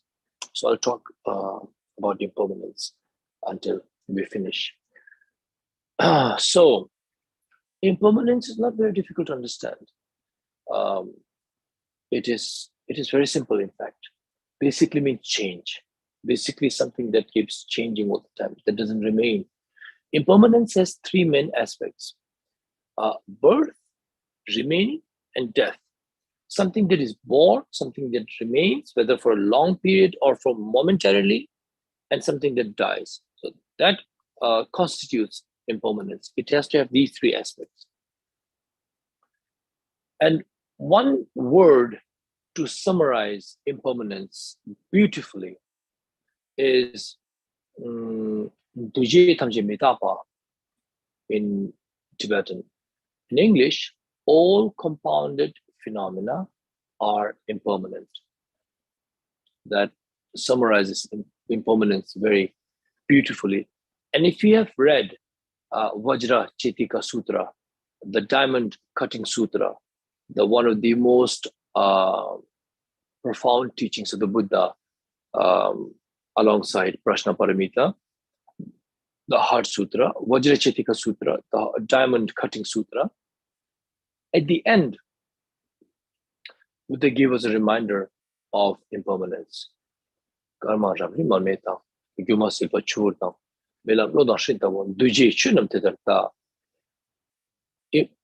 So I'll talk about impermanence until we finish. So impermanence is not very difficult to understand. It is very simple, in fact. Basically means change. Basically something that keeps changing all the time, that doesn't remain. Impermanence has three main aspects: birth, remaining, and death. Something that is born, something that remains, whether for a long period or for momentarily, and something that dies. So that constitutes impermanence. It has to have these three aspects. And one word to summarize impermanence beautifully is Duje Tamje Metapa in Tibetan. In English, all compounded phenomena are impermanent. That summarizes impermanence very beautifully. And if you have read Vajra Chetika Sutra, the Diamond Cutting Sutra, the one of the most profound teachings of the Buddha, alongside Prashna Paramita, the Heart Sutra, Vajra Chetika Sutra, the Diamond Cutting Sutra, at the end, Buddha gave us a reminder of impermanence. Karma Ramri Manmeta, Guma Silpa Churna, Velam Loda Shintavon, Duje Chunam Tedarta.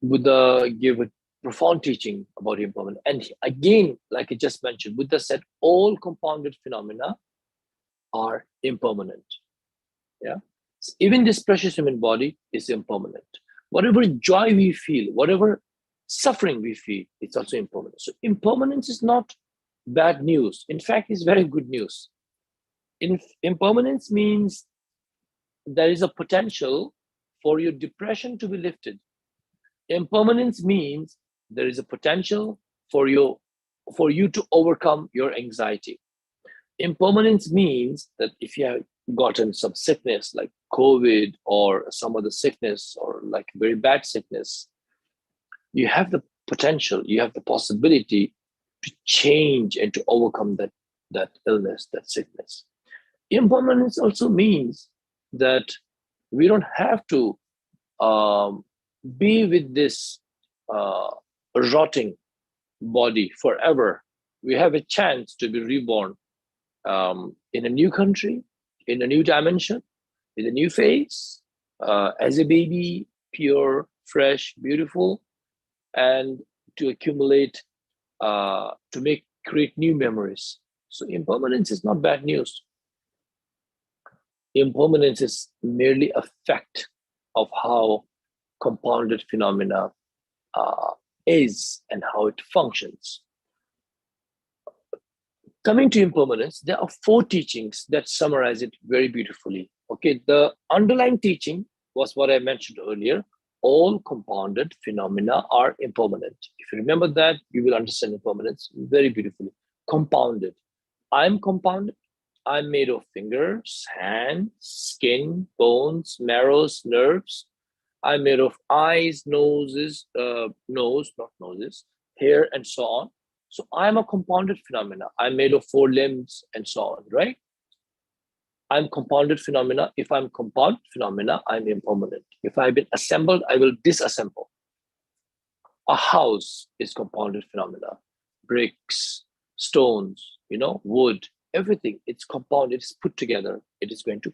Buddha gave a profound teaching about impermanence. And again, like I just mentioned, Buddha said all compounded phenomena are impermanent. Yeah. So even this precious human body is impermanent. Whatever joy we feel, whatever suffering we feel, it's also impermanent. So impermanence is not bad news. In fact, it's very good news. Impermanence means there is a potential for your depression to be lifted. Impermanence means there is a potential for you to overcome your anxiety. Impermanence means that if you have gotten some sickness like COVID or some other sickness or like very bad sickness, you have the potential, you have the possibility to change and to overcome that illness, that sickness. Impermanence also means that we don't have to be with this rotting body forever. We have a chance to be reborn in a new country, in a new dimension, with a new face, as a baby, pure, fresh, beautiful, and to accumulate, to create new memories. So impermanence is not bad news. Impermanence is merely a fact of how compounded phenomena is and how it functions. Coming to impermanence, there are 4 teachings that summarize it very beautifully. Okay, the underlying teaching was what I mentioned earlier. All compounded phenomena are impermanent. If you remember that, you will understand impermanence very beautifully. Compounded. I'm compounded. I'm made of fingers, hands, skin, bones, marrows, nerves. I'm made of eyes, noses, hair, and so on. So I'm a compounded phenomena. I'm made of 4 limbs and so on, right? I'm compounded phenomena. If I'm compound phenomena, I'm impermanent. If I've been assembled, I will disassemble. A house is compounded phenomena. Bricks, stones, wood, everything. It's compound. It's put together. It is going to,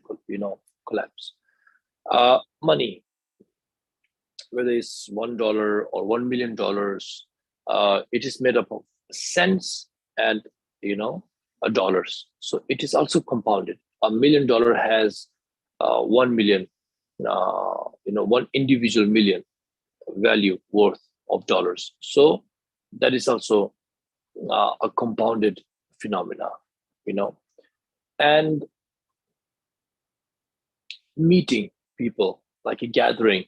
collapse. Money, whether it's $1 or $1 million, it is made up of cents and dollars. So it is also compounded. $1 million has 1 million, one individual million value worth of dollars. So that is also a compounded phenomena, and meeting people, like a gathering,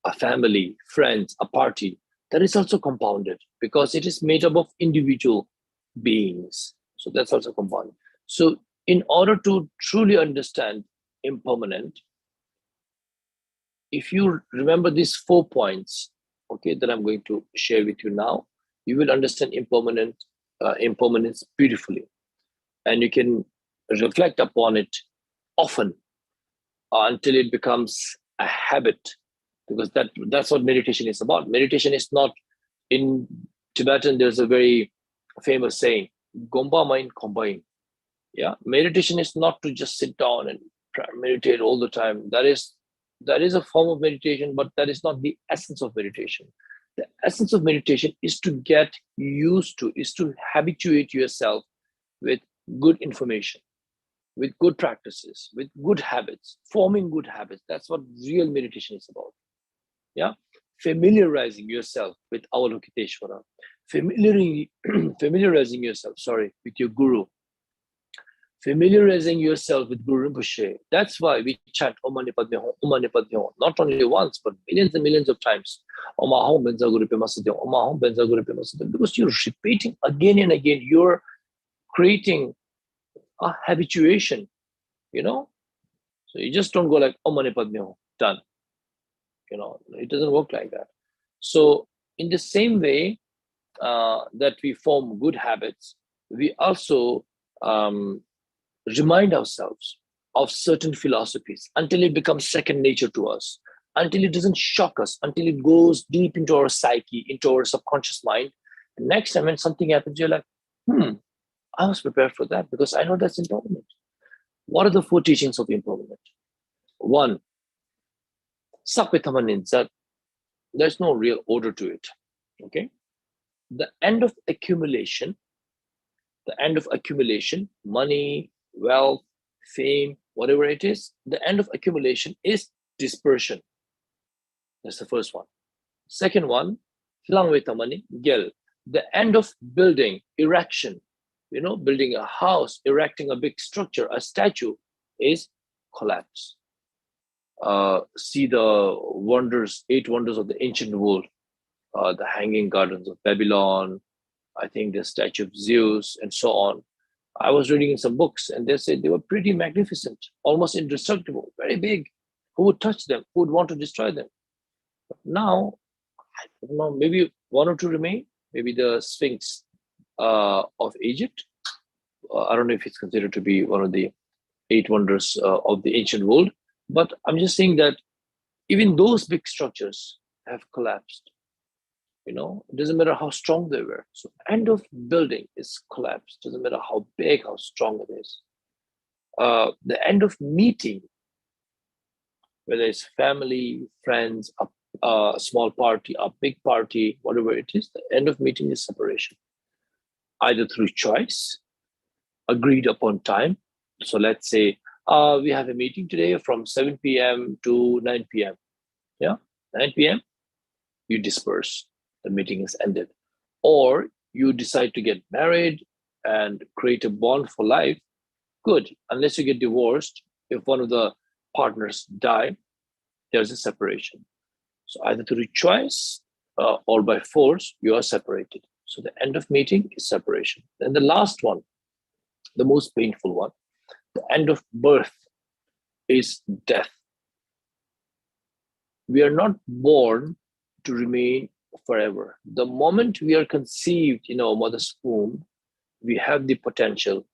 a family, friends, a party, that is also compounded because it is made up of individual beings. So that's also compounded. So in order to truly understand impermanent, if you remember these 4 points, okay, that I'm going to share with you now, you will understand impermanence beautifully. And you can reflect upon it often until it becomes a habit, because that's what meditation is about. Meditation is not, in Tibetan, there's a very famous saying, Gomba mind kombain. Yeah, meditation is not to just sit down and meditate all the time. That is a form of meditation, but that is not the essence of meditation. The essence of meditation is to get used to, is to habituate yourself with good information, with good practices, with good habits, forming good habits. That's what real meditation is about. Yeah, familiarizing yourself with Avalokiteshvara, familiarizing yourself, with your guru, familiarizing yourself with Guru Rinpoche. That's why we chant Om Mani Padme Hum, Om Mani Padme Hum, not only once, but millions and millions of times. Om Ahom Benza Guru Pema Siddham, Om Ahom Benza Guru Pema Siddham. Because you're repeating again and again, you're creating a habituation, So you just don't go like Om Mani Padme Hum, done. It doesn't work like that. So in the same way that we form good habits, we also remind ourselves of certain philosophies until it becomes second nature to us, until it doesn't shock us, until it goes deep into our psyche, into our subconscious mind. And next time when something happens, you're like, I was prepared for that because I know that's impermanent. What are the 4 teachings of impermanent? 1, Sapetamanins, there's no real order to it. Okay? The end of accumulation, money, wealth, fame, whatever it is, the end of accumulation is dispersion. That's the first one. Second one, Hilangwetamani, Gel. The end of building, erection, building a house, erecting a big structure, a statue, is collapse. See the 8 wonders of the ancient world, the Hanging Gardens of Babylon, I think the statue of Zeus, and so on. I was reading in some books, and they said they were pretty magnificent, almost indestructible, very big. Who would touch them? Who would want to destroy them? But now, I don't know, maybe 1 or 2 remain. Maybe the Sphinx of Egypt. I don't know if it's considered to be one of the 8 wonders of the ancient world. But I'm just saying that even those big structures have collapsed. It doesn't matter how strong they were. So end of building is collapsed. Doesn't matter how big, how strong it is. The end of meeting, whether it's family, friends, a small party, a big party, whatever it is, the end of meeting is separation. Either through choice, agreed upon time. So let's say we have a meeting today from 7 p.m. to 9 p.m. 9 p.m. you disperse. The meeting is ended. Or you decide to get married and create a bond for life. Good. Unless you get divorced, if one of the partners die, there's a separation. So either through choice or by force, you are separated. So the end of meeting is separation. Then the last one, the most painful one, the end of birth is death. We are not born to remain forever. The moment we are conceived in our mother's womb, we have the potential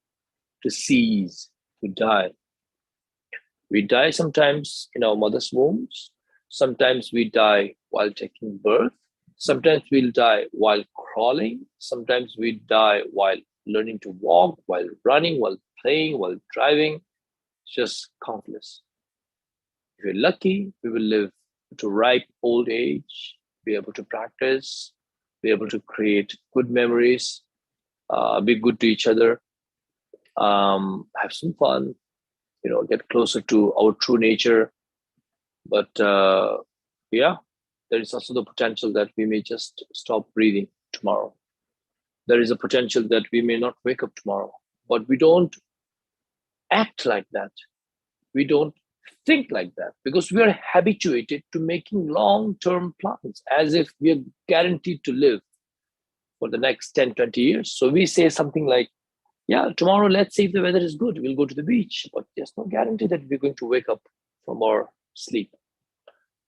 to cease, to die. We die sometimes in our mother's wombs. Sometimes we die while taking birth. Sometimes we'll die while crawling. Sometimes we die while learning to walk, while running, while playing, while driving. It's just countless. If we're lucky, we will live to ripe old age, be able to practice, be able to create good memories, be good to each other, have some fun, get closer to our true nature. But there is also the potential that we may just stop breathing tomorrow. There is a potential that we may not wake up tomorrow, but we don't act like that. We don't think like that because we are habituated to making long-term plans as if we are guaranteed to live for the next 10, 20 years. So we say something like, tomorrow, let's see if the weather is good. We'll go to the beach, but there's no guarantee that we're going to wake up from our sleep.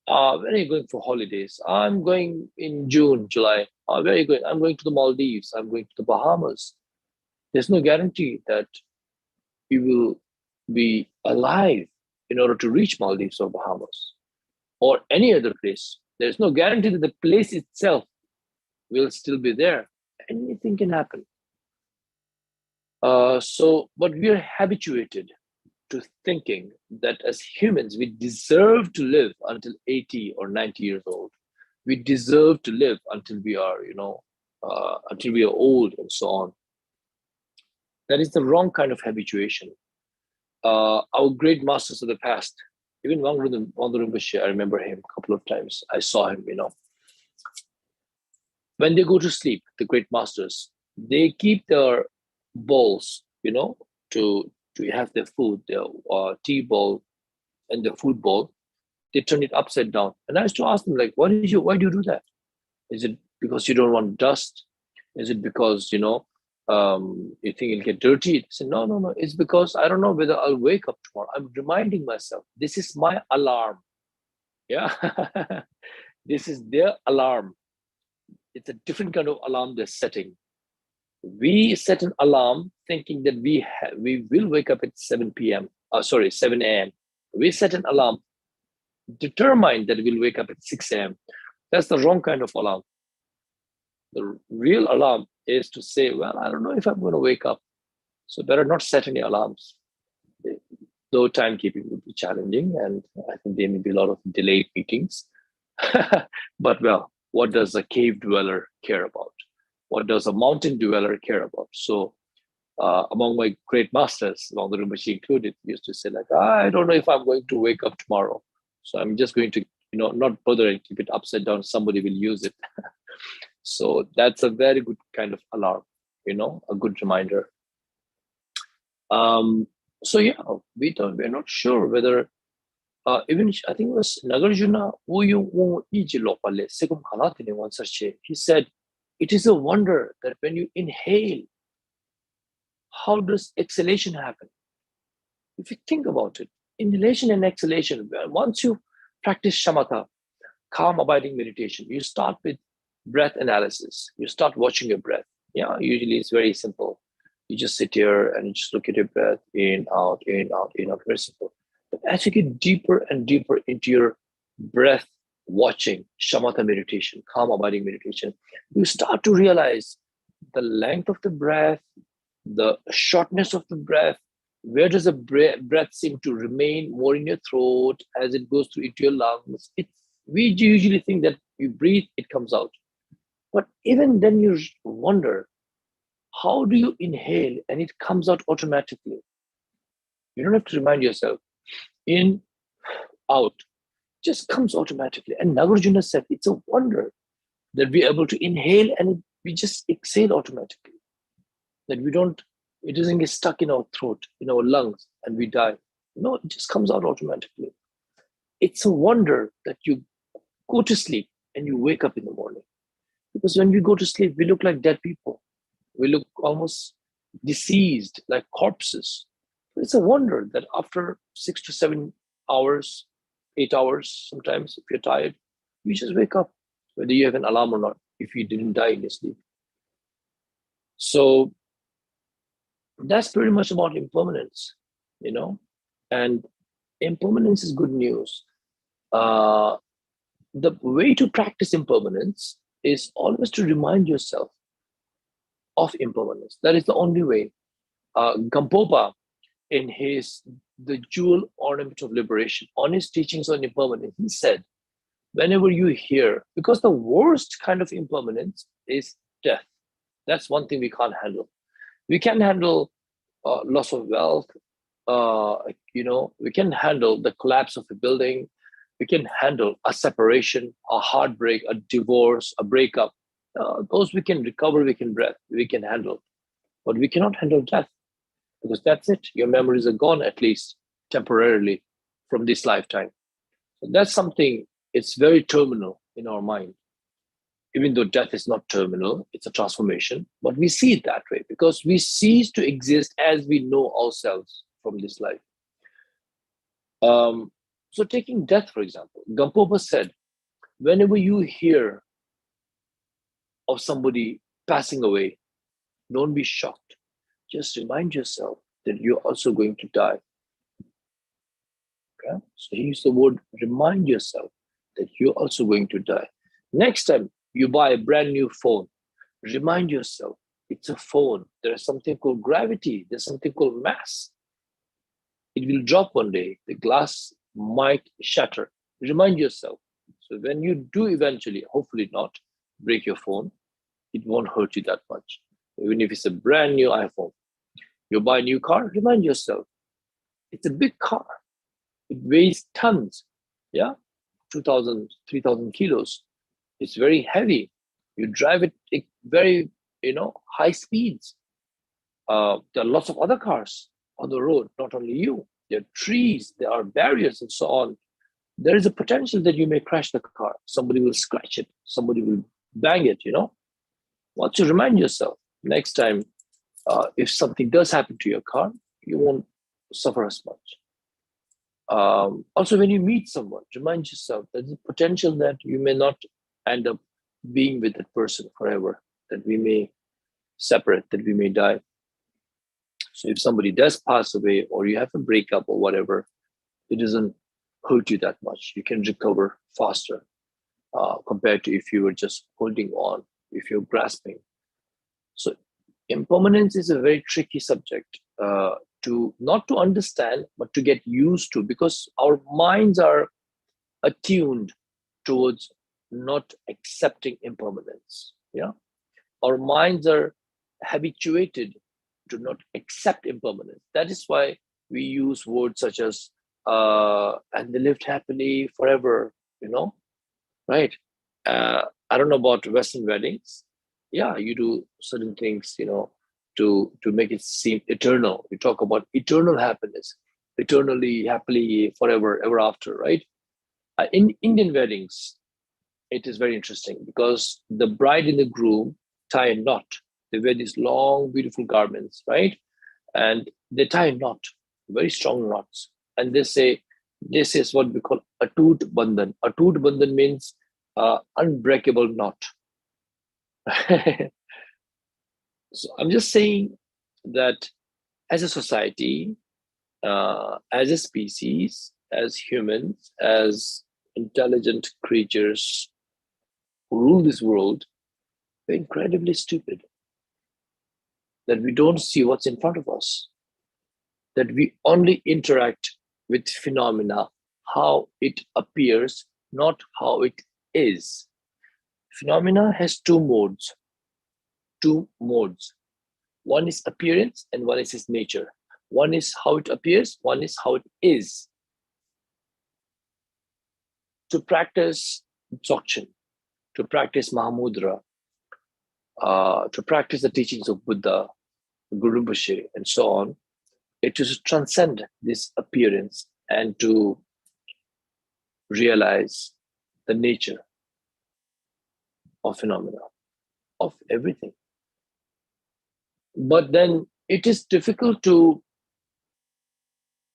Where are you going for holidays? I'm going in June, July. Where are you going? I'm going to the Maldives. I'm going to the Bahamas. There's no guarantee that we will be alive in order to reach Maldives or Bahamas or any other place. There's no guarantee that the place itself will still be there. Anything can happen. But we are habituated to thinking that as humans, we deserve to live until 80 or 90 years old. We deserve to live until we are, until we are old and so on. That is the wrong kind of habituation. Our great masters of the past, even Wangdor Rimpoche, I remember him a couple of times. I saw him, when they go to sleep, the great masters, they keep their bowls, to have their food, their tea bowl and the food bowl. They turn it upside down. And I used to ask them, like, why do you do that? Is it because you don't want dust? Is it because, you think it'll get dirty? They said, no. It's because I don't know whether I'll wake up tomorrow. I'm reminding myself, this is my alarm. Yeah. This is their alarm. It's a different kind of alarm they're setting. We set an alarm thinking that we will wake up at 7 a.m. We set an alarm determined that we'll wake up at 6 a.m. That's the wrong kind of alarm. The real alarm is to say, well, I don't know if I'm going to wake up, so better not set any alarms. Though timekeeping would be challenging, and I think there may be a lot of delayed meetings. But well, what does a cave dweller care about? What does a mountain dweller care about? So among my great masters, Wangdor Rimpoche included, used to say, like, I don't know if I'm going to wake up tomorrow. So I'm just going to, not bother and keep it upside down. Somebody will use it. So that's a very good kind of alarm, a good reminder. So yeah, we're not sure whether even I think it was Nagarjuna he said, it is a wonder that when you inhale, how does exhalation happen? If you think about it, inhalation and exhalation, once you practice shamatha, calm abiding meditation, you start with breath analysis. You start watching your breath. Yeah, usually it's very simple. You just sit here and you just look at your breath, in, out, very simple. But as you get deeper and deeper into your breath watching, shamatha meditation, calm abiding meditation, you start to realize the length of the breath, the shortness of the breath. Where does the breath seem to remain more in your throat as it goes through into your lungs? We usually think that you breathe, it comes out. But even then you wonder, how do you inhale and it comes out automatically? You don't have to remind yourself. In, out, just comes automatically. And Nagarjuna said, it's a wonder that we're able to inhale and we just exhale automatically. That it doesn't get stuck in our throat, in our lungs, and we die. No, it just comes out automatically. It's a wonder that you go to sleep and you wake up in the morning. Because when we go to sleep, we look like dead people. We look almost deceased, like corpses. It's a wonder that after 6 to 7 hours, 8 hours, sometimes if you're tired, you just wake up, whether you have an alarm or not, if you didn't die in your sleep. So that's pretty much about impermanence, and impermanence is good news. The way to practice impermanence is always to remind yourself of impermanence. That is the only way. Gampopa, in The Jewel Ornament of Liberation, on his teachings on impermanence, he said, whenever you hear, because the worst kind of impermanence is death. That's one thing we can't handle. We can handle loss of wealth. We can handle the collapse of a building. We can handle a separation, a heartbreak, a divorce, a breakup. Those we can recover, we can handle. But we cannot handle death, because that's it. Your memories are gone, at least temporarily, from this lifetime. So that's something, it's very terminal in our mind. Even though death is not terminal, it's a transformation, but we see it that way because we cease to exist as we know ourselves from this life. So taking death, for example, Gampopa said, whenever you hear of somebody passing away, don't be shocked. Just remind yourself that you're also going to die. Okay? So he used the word, remind yourself that you're also going to die. Next time you buy a brand new phone, remind yourself, it's a phone. There is something called gravity. There's something called mass. It will drop one day. The glass might shatter. Remind yourself. So when you do eventually, hopefully not, break your phone, it won't hurt you that much. Even if it's a brand new iPhone. You buy a new car, remind yourself, it's a big car. It weighs tons, 2,000, 3,000 kilos. It's very heavy. You drive it at very, high speeds. There are lots of other cars on the road, not only you. There are trees, there are barriers, and so on. There is a potential that you may crash the car. Somebody will scratch it. Somebody will bang it, Once you remind yourself, next time, if something does happen to your car, you won't suffer as much. Also, when you meet someone, remind yourself that the potential that you may not end up being with that person forever, that we may separate, that we may die. So if somebody does pass away or you have a breakup or whatever, it doesn't hurt you that much. You can recover faster compared to if you were just holding on, if you're grasping. So impermanence is a very tricky subject to not to understand, but to get used to, because our minds are attuned towards not accepting impermanence. Yeah, our minds are habituated to not accept impermanence. That is why we use words such as and they lived happily forever, right? I don't know about Western weddings. Yeah, you do certain things, to make it seem eternal. We talk about eternal happiness, eternally happily forever, ever after, right? In Indian weddings, it is very interesting because the bride and the groom tie a knot. They wear these long, beautiful garments, right? And they tie a knot, very strong knots. And they say, this is what we call atut bandhan. Atut bandhan means unbreakable knot. So I'm just saying that as a society, as a species, as humans, as intelligent creatures who rule this world, we're incredibly stupid. That we don't see what's in front of us. That we only interact with phenomena, how it appears, not how it is. Phenomena has two modes. One is appearance and one is its nature. One is how it appears, one is how it is. To practice Dzogchen, to practice Mahamudra, to practice the teachings of Buddha, Guru Rinpoche, and so on, it is to transcend this appearance and to realize the nature of phenomena, of everything. But then it is difficult to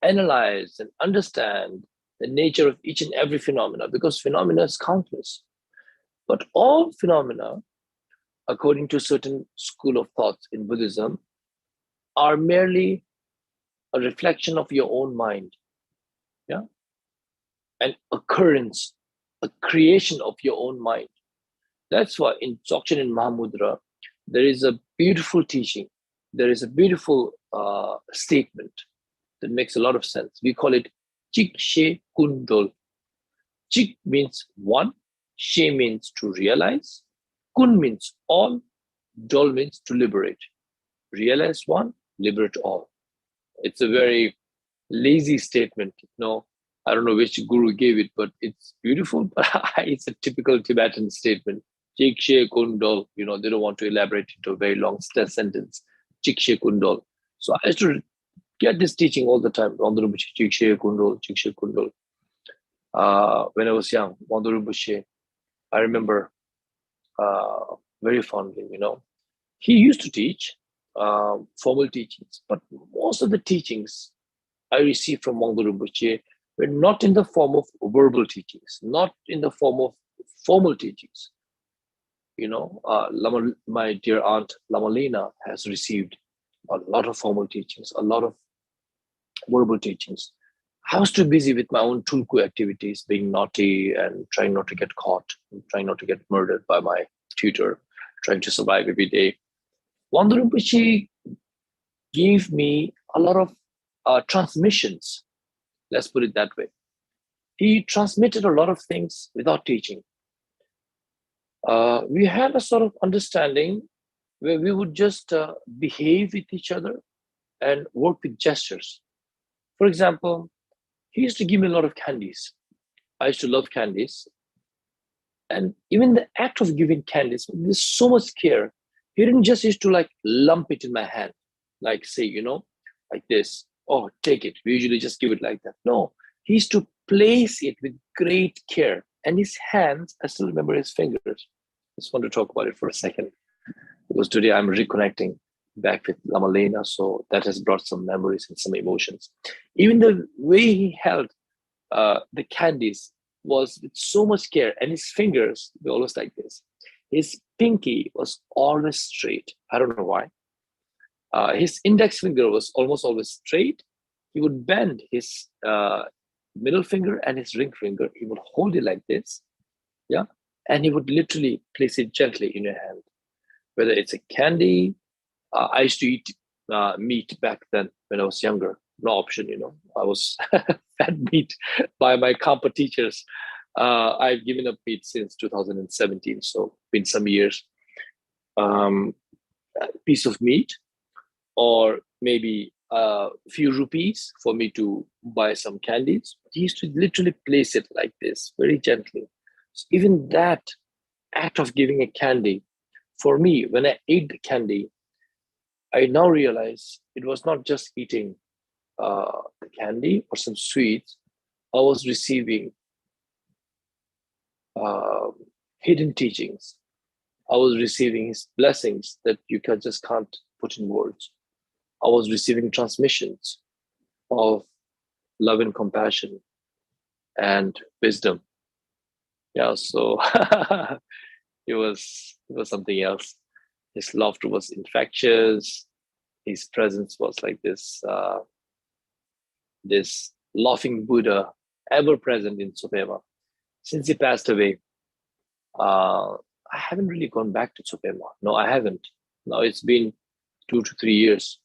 analyze and understand the nature of each and every phenomena because phenomena is countless. But all phenomena, according to a certain school of thought in Buddhism, are merely a reflection of your own mind. Yeah? An occurrence, a creation of your own mind. That's why in Dzogchen and Mahamudra, there is a beautiful teaching. There is a beautiful statement that makes a lot of sense. We call it Chik She Kundol. Chik means one, She means to realize, Kun means all, Dol means to liberate. Realize one, liberate all. It's a very lazy statement. I don't know which guru gave it, but it's beautiful. But it's a typical Tibetan statement. Chik She Kundol. They don't want to elaborate into a very long sentence. Chik She Kundol. So I used to get this teaching all the time. Wangdor Rimpoche, Chik She Kundol, Chik She Kundol. When I was young, Wangdor Rimpoche, I remember very fondly, He used to teach formal teachings, but most of the teachings I received from Wangdor Rimpoche were not in the form of verbal teachings, not in the form of formal teachings. My dear aunt Lama Lena has received a lot of formal teachings, a lot of verbal teachings. I was too busy with my own tulku activities, being naughty and trying not to get caught, trying not to get murdered by my tutor, trying to survive every day. Wangdor Rimpoche gave me a lot of transmissions. Let's put it that way. He transmitted a lot of things without teaching. We had a sort of understanding where we would just behave with each other and work with gestures. For example, he used to give me a lot of candies. I used to love candies. And even the act of giving candies, with so much care. He didn't just used to like lump it in my hand, like say, like this. Oh, take it. We usually just give it like that. No, he used to place it with great care. And his hands, I still remember his fingers. Just want to talk about it for a second, because today I'm reconnecting back with Lama Lena, so that has brought some memories and some emotions. Even the way he held the candies was with so much care, and his fingers were always like this. His pinky was always straight. I don't know why. His index finger was almost always straight. He would bend his middle finger and his ring finger. He would hold it like this, yeah, and he would literally place it gently in your hand. Whether it's a candy, I used to eat meat back then when I was younger. No option, I was fed meat by my Kampa teachers. I've given up meat since 2017, so been some years. A piece of meat, or maybe a few rupees for me to buy some candies. He used to literally place it like this, very gently. So even that act of giving a candy, for me, when I ate the candy, I now realize it was not just eating the candy or some sweets. I was receiving hidden teachings. I was receiving his blessings that you just can't put in words. I was receiving transmissions of love and compassion and wisdom. Yeah, so it was something else. His laughter was infectious. His presence was like this this laughing Buddha, ever present in Tsopema. Since he passed away, I haven't really gone back to Tsopema. No, I haven't. Now it's been 2 to 3 years.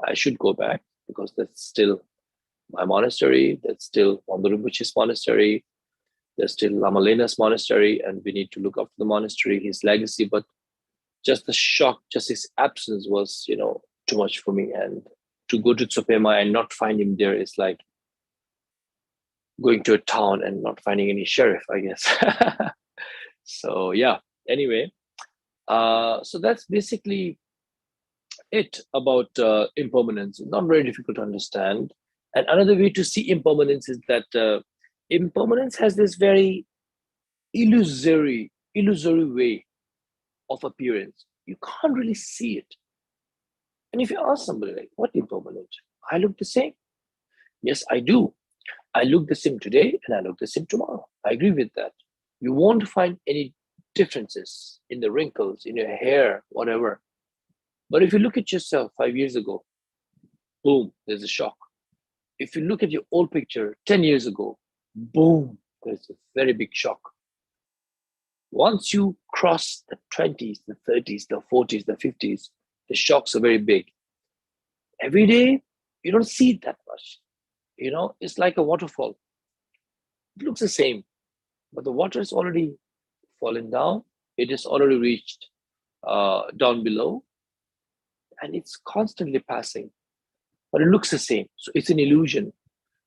I should go back, because that's still my monastery. That's still Wangdor Rimpoche's monastery. There's still Lama Lena's monastery, and we need to look after the monastery, his legacy. But just the shock, just his absence was, too much for me. And to go to Tsopema and not find him there is like going to a town and not finding any sheriff, I guess. So yeah, anyway, so that's basically it about impermanence. Not very difficult to understand. And another way to see impermanence is that impermanence has this very illusory way of appearance. You can't really see it. And if you ask somebody like, what impermanent? I look the same. Yes, I do. I look the same today and I look the same tomorrow. I agree with that. You won't find any differences in the wrinkles, in your hair, whatever. But if you look at yourself 5 years ago, boom, there's a shock. If you look at your old picture 10 years ago, boom, there's a very big shock. Once you cross the 20s, the 30s, the 40s, the 50s, the shocks are very big. Every day, you don't see it that much. It's like a waterfall. It looks the same, but the water is already fallen down. It is already reached down below, and it's constantly passing, but it looks the same. So it's an illusion.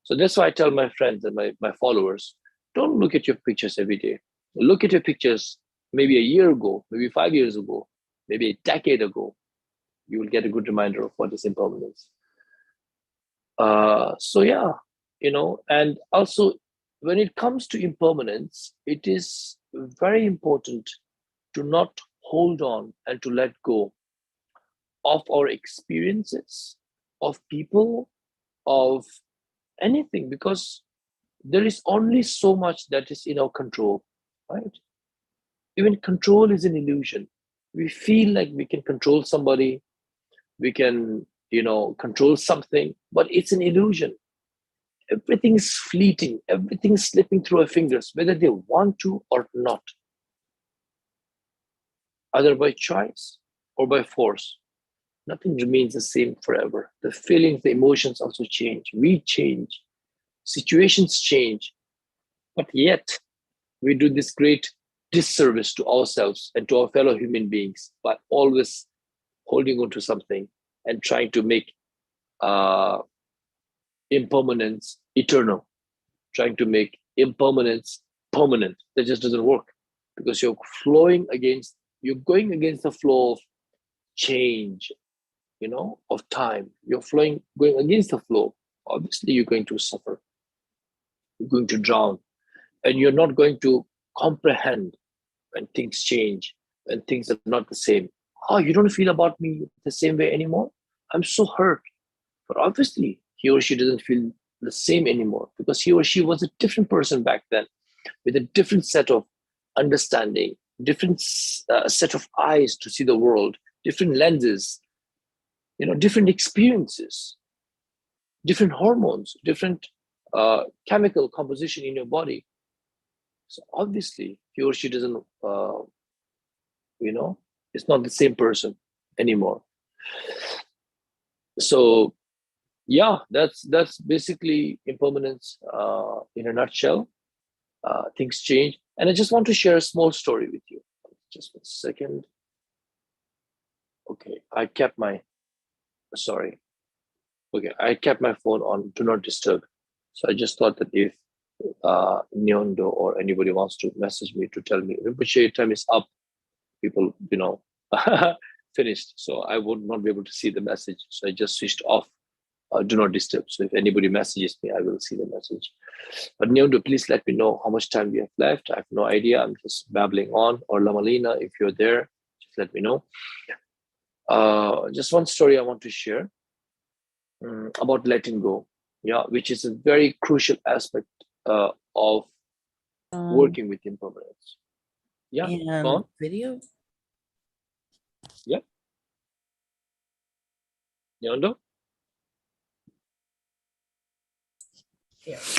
So that's why I tell my friends and my followers, don't look at your pictures every day. Look at your pictures maybe a year ago, maybe 5 years ago, maybe a decade ago. You will get a good reminder of what is impermanence. So yeah, and also when it comes to impermanence, it is very important to not hold on and to let go of our experiences, of people, of anything, because there is only so much that is in our control, right? Even control is an illusion. We feel like we can control somebody, we can, control something, but it's an illusion. Everything is fleeting, everything's slipping through our fingers, whether they want to or not, either by choice or by force. Nothing remains the same forever. The feelings, the emotions also change. We change. Situations change. But yet, we do this great disservice to ourselves and to our fellow human beings by always holding on to something and trying to make impermanence eternal, trying to make impermanence permanent. That just doesn't work. because you're going against the flow of change, of time. You're going against the flow. Obviously, you're going to suffer. You're going to drown. And you're not going to comprehend when things change, when things are not the same. Oh, you don't feel about me the same way anymore? I'm so hurt. But obviously, he or she doesn't feel the same anymore, because he or she was a different person back then, with a different set of understanding, different set of eyes to see the world, different lenses, different experiences, different hormones, different chemical composition in your body. So obviously, he or she doesn't, it's not the same person anymore. So yeah, that's basically impermanence in a nutshell. Things change, and I just want to share a small story with you. Just 1 second. Okay, I kept my phone on do not disturb. So I just thought that if Nyondo or anybody wants to message me to tell me Rinpoche, time is up, people finished, so I would not be able to see the message. So I just switched off do not disturb. So if anybody messages me, I will see the message. But Nyondo, please let me know how much time we have left. I have no idea. I'm just babbling on. Or Lama Lena, if you're there, just let me know. Just one story I want to share about letting go. Yeah, which is a very crucial aspect of working with impermanence. Yeah, go on. Video. Yeah. Nyondo?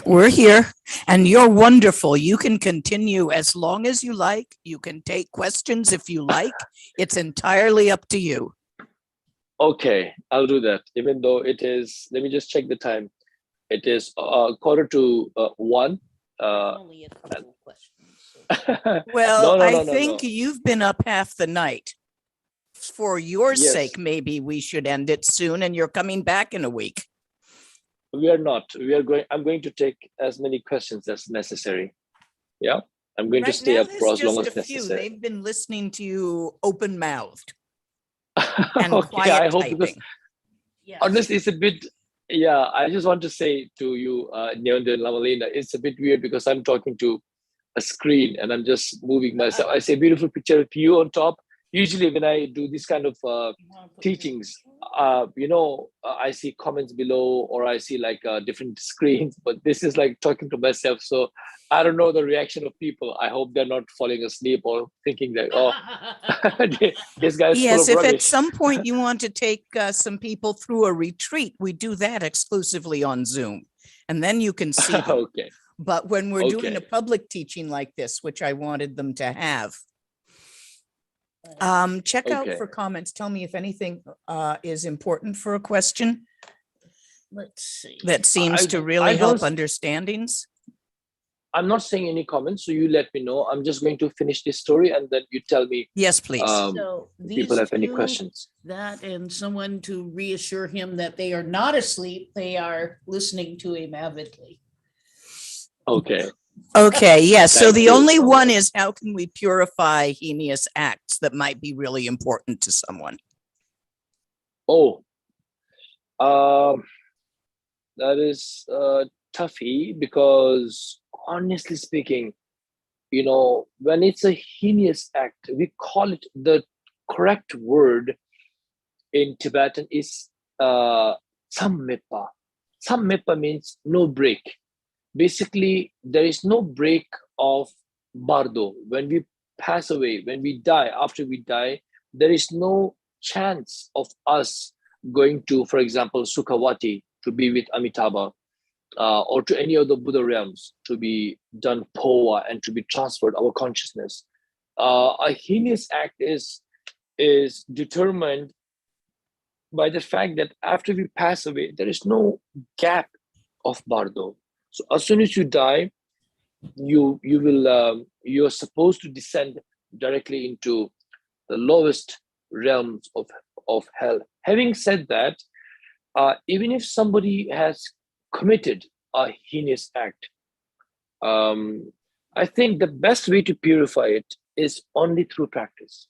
We're here, and you're wonderful. You can continue as long as you like. You can take questions if you like. It's entirely up to you. Okay, I'll do that. Even though it is, let me just check the time. It is 1:15. Only a couple of questions. Well, No, I no, think no. you've been up half the night. For your Yes. sake, maybe we should end it soon, and you're coming back in a week. We are not. I'm going to take as many questions as necessary. Yeah, I'm going to Right stay now, up for as long there's as just a few. necessary. They've been listening to you open-mouthed and Okay, quiet I hope, because typing. Yes. honestly, it's a bit. Yeah, I just want to say to you, Nyondo and Lama Lena, it's a bit weird because I'm talking to a screen and I'm just moving myself. I see a beautiful picture of you on top. Usually, when I do this kind of teachings, I see comments below, or I see like different screens, but this is like talking to myself. So I don't know the reaction of people. I hope they're not falling asleep or thinking that, oh, this guy's full Yes, of if at rubbish. some point you want to take some people through a retreat, we do that exclusively on Zoom, and then you can see them. Okay. But when we're doing a Okay. public teaching like this, which I wanted them to have, check out Okay. for comments. Tell me if anything is important for a question Let's see. that seems to really I help don't- understandings. I'm not saying any comments, so you let me know. I'm just going to finish this story and then you tell me Yes, please. So if these people have any two, questions. that and someone to reassure him that they are not asleep, they are listening to him avidly. Okay. Okay, yes. So Thank the you only so one much. is, how can we purify heinous acts that might be really important to someone? Oh, that is toughy, because honestly speaking, when it's a heinous act, we call it, the correct word in Tibetan is sammepa. Sammepa means no break. Basically, there is no break of bardo. When we pass away, when we die, after we die, there is no chance of us going to, for example, Sukhavati, to be with Amitabha, or to any of the Buddha realms, to be done poa and to be transferred our consciousness. A heinous act is determined by the fact that after we pass away, there is no gap of bardo. So as soon as you die, you're supposed to descend directly into the lowest realms of hell. Having said that, even if somebody has committed a heinous act, I think the best way to purify it is only through practice,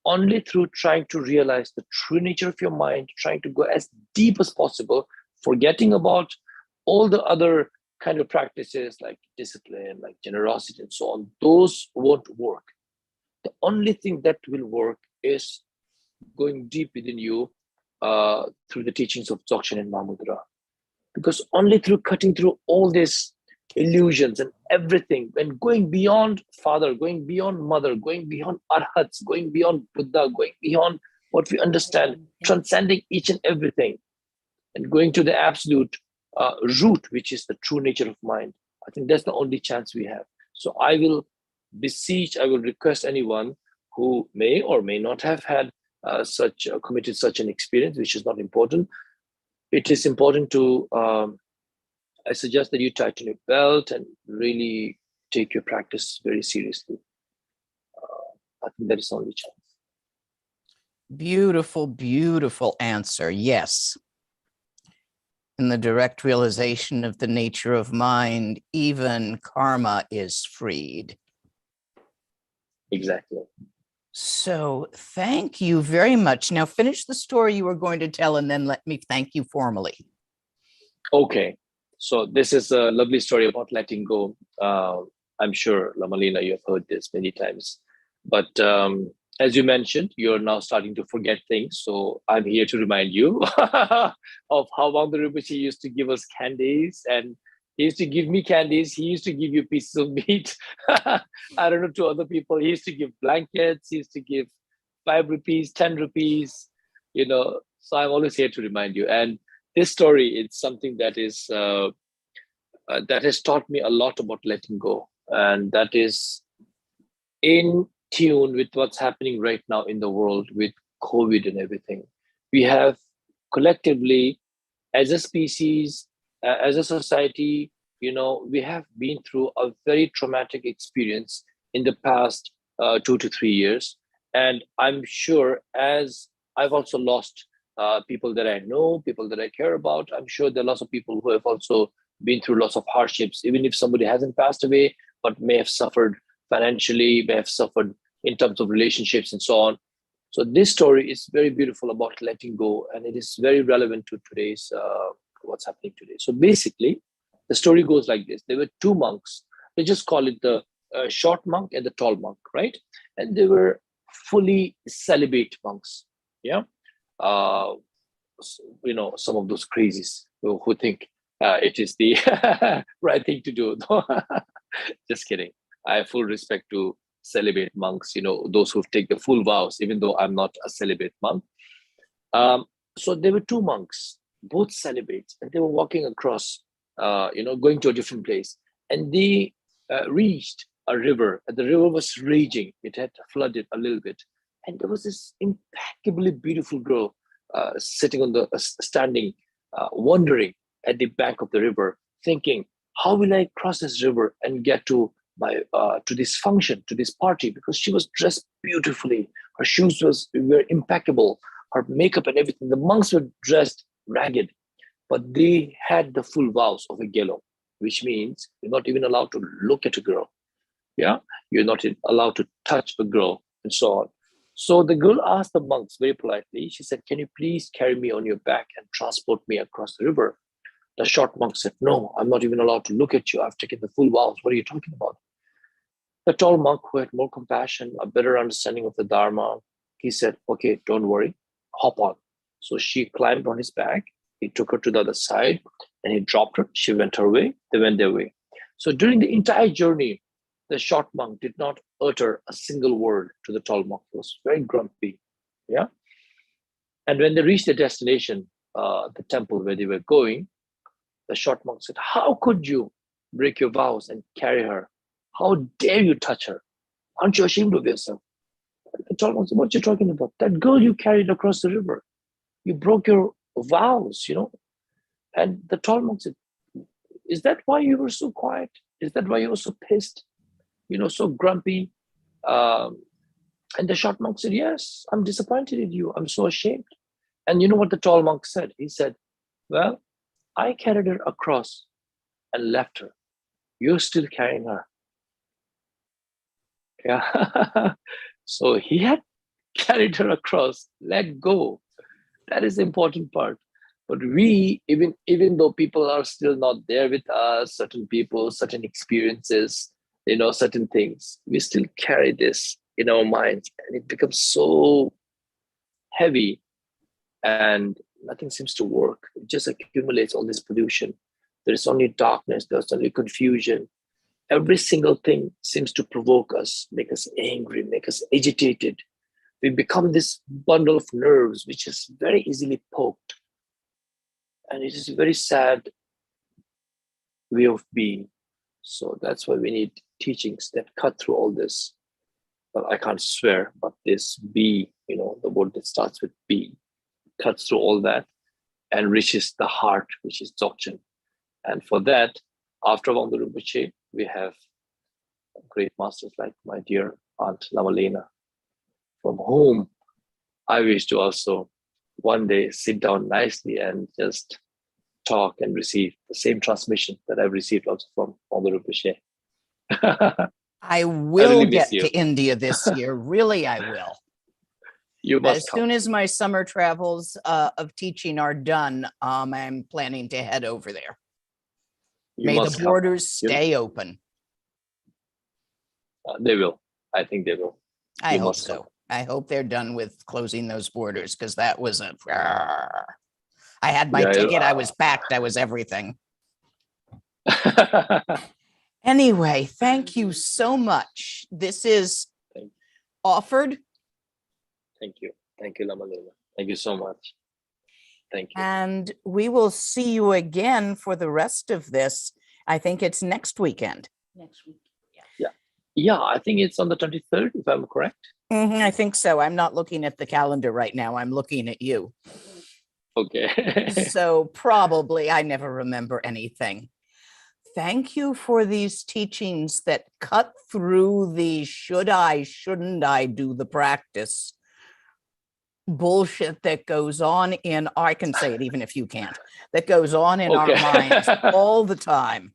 only through trying to realize the true nature of your mind, trying to go as deep as possible, forgetting about all the other kind of practices like discipline, like generosity and so on. Those won't work. The only thing that will work is going deep within you through the teachings of Dzogchen and Mahamudra. Because only through cutting through all these illusions and everything, and going beyond father, going beyond mother, going beyond arhats, going beyond Buddha, going beyond what we understand, transcending each and everything, and going to the absolute root, which is the true nature of mind. I think that's the only chance we have. So I will request anyone who may or may not have had committed such an experience, which is not important. It is important to, I suggest that you tighten your belt and really take your practice very seriously. I think that is the only chance. Beautiful, beautiful answer. Yes. In the direct realization of the nature of mind, even karma is freed. Exactly. So thank you very much. Now finish the story you were going to tell and then let me thank you formally. Okay. So this is a lovely story about letting go. I'm sure, Lama Lena, you have heard this many times. But as you mentioned, you're now starting to forget things. So I'm here to remind you of how Wangdor Rimpoche used to give us candies, and he used to give me candies. He used to give you pieces of meat. I don't know, to other people. He used to give blankets. He used to give 5 rupees, 10 rupees, you know. So I'm always here to remind you. And this story is something that is that has taught me a lot about letting go. And that is in tune with what's happening right now in the world with COVID and everything. We have collectively, as a species, as a society, you know, we have been through a very traumatic experience in the past 2 to 3 years. And I'm sure, as I've also lost people that I know, people that I care about, I'm sure there are lots of people who have also been through lots of hardships, even if somebody hasn't passed away, but may have suffered financially, may have suffered in terms of relationships and so on. So this story is very beautiful about letting go, and it is very relevant to today's what's happening today. So basically, the story goes like this. There were 2 monks. They just call it the short monk and the tall monk, right? And they were fully celibate monks. Yeah. You know, some of those crazies who think it is the right thing to do. Just kidding. I have full respect to celibate monks, you know, those who take the full vows, even though I'm not a celibate monk. So there were 2 monks, both celibates, and they were walking across, you know, going to a different place. And they reached a river, and the river was raging. It had flooded a little bit. And there was this impeccably beautiful girl sitting on the, standing, wondering at the bank of the river, thinking, how will I cross this river and get to my to this function, to this party? Because she was dressed beautifully, her shoes were impeccable, her makeup and everything. The monks were dressed ragged, but they had the full vows of a gelo, which means you're not even allowed to look at a girl. Yeah, you're not allowed to touch a girl, and so on. So the girl asked the monks very politely. She said, "Can you please carry me on your back and transport me across the river?" The short monk said, "No, I'm not even allowed to look at you. I've taken the full vows. What are you talking about?" The tall monk, who had more compassion, a better understanding of the Dharma, he said, "Okay, don't worry, hop on." So she climbed on his back. He took her to the other side and he dropped her. She went her way. They went their way. So during the entire journey, the short monk did not utter a single word to the tall monk. He was very grumpy. Yeah. And when they reached the destination, the temple where they were going, the short monk said, "How could you break your vows and carry her? How dare you touch her? Aren't you ashamed of yourself?" The tall monk said, "What are you talking about? That girl you carried across the river. You broke your vows, you know." And the tall monk said, "Is that why you were so quiet? Is that why you were so pissed? You know, so grumpy?" And the short monk said, "Yes, I'm disappointed in you. I'm so ashamed." And you know what the tall monk said? He said, "Well, I carried her across and left her. You're still carrying her." Yeah. So he had carried her across, let go. That is the important part. But we, even though people are still not there with us, certain people, certain experiences, certain things, we still carry this in our minds, and it becomes so heavy, and nothing seems to work. It just accumulates all this pollution. There's only darkness, there's only confusion. Every single thing seems to provoke us, make us angry, make us agitated. We become this bundle of nerves, which is very easily poked. And it is a very sad way of being. So that's why we need teachings that cut through all this. But I can't swear, but this B, the word that starts with B, cuts through all that and reaches the heart, which is Dzogchen. And for that, after Wangdor Rimpoche, we have great masters like my dear aunt Lama Lena, from whom I wish to also one day sit down nicely and just talk and receive the same transmission that I've received also from Wangdor Rimpoche. I will really get miss to you. India this year. Really, I will. You must As come. soon as my summer travels of teaching are done, I'm planning to head over there. You May must the come. borders stay open. They will. I think they will. I You hope must so. come. I hope they're done with closing those borders, because that was a. I had my Yeah, ticket. I was packed. I was everything. Thank Anyway, thank you so much. This is Thank you. offered, you. Thank you, Lama Lena. Thank you so much. Thank you. and we will see you again for the rest of this. I think it's next weekend. Next week. Yeah, I think it's on the 23rd, if I'm correct. I think so. I'm not looking at the calendar right now. I'm looking at you. Okay. So probably I never remember anything. Thank you for these teachings that cut through the shouldn't I do the practice bullshit that goes on in, I can say it even if you can't, that goes on in our minds all the time,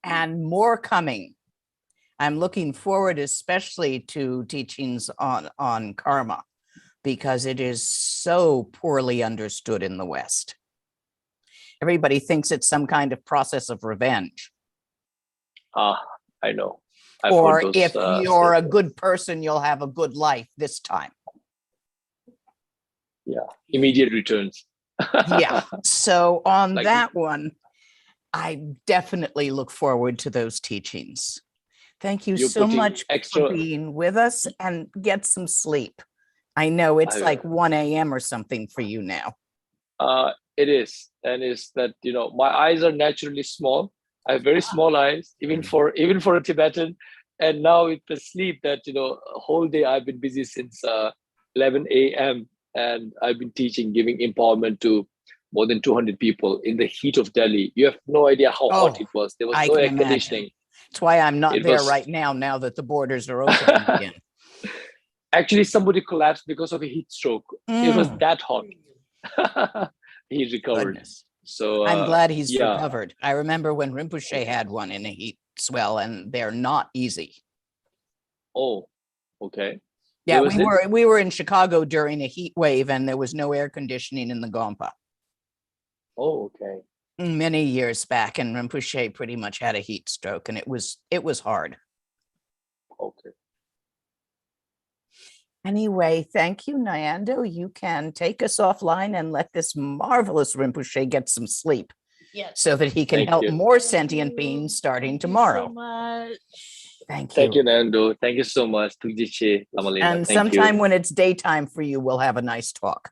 and more coming. I'm looking forward especially to teachings on karma, because it is so poorly understood in the West. Everybody thinks it's some kind of process of revenge. I know. Or if you're a good person, you'll have a good life this time. Yeah, immediate returns. Yeah. So on Like- that one, I definitely look forward to those teachings. Thank you You're so putting much extra- for being with us, and get some sleep. I know it's I like will. 1 a.m. or something for you now. It is, and it's that my eyes are naturally small. I have very small eyes, even for a Tibetan. And now with the sleep, that a whole day I've been busy since 11 a.m. and I've been teaching, giving empowerment to more than 200 people in the heat of Delhi. You have no idea how hot it was. There was I no can air imagine. conditioning. That's why I'm not It there was- right now that the borders are open again. Actually, somebody collapsed because of a heat stroke. It was that hot. He recovered. Goodness. So I'm glad he's yeah. recovered. I remember when Rinpoche had one in a heat swell, and they're not easy. Oh, okay. Yeah, Where was it? we were in Chicago during a heat wave, and there was no air conditioning in the Gompa Oh, okay. many years back, and Rinpoche pretty much had a heat stroke, and it was hard. Okay. Anyway, thank you, Nyando. You can take us offline and let this marvelous Rinpoche get some sleep, Yes. so that he can Thank help you. more sentient beings starting tomorrow. So much. Thank you. Thank you, Nando. Thank you so much. Tukjiche, Lama Lena. And Thank sometime you. when it's daytime for you, we'll have a nice talk.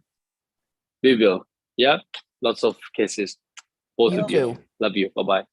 We will. Yeah. Lots of cases. Both You of you. too. Love you. Bye-bye.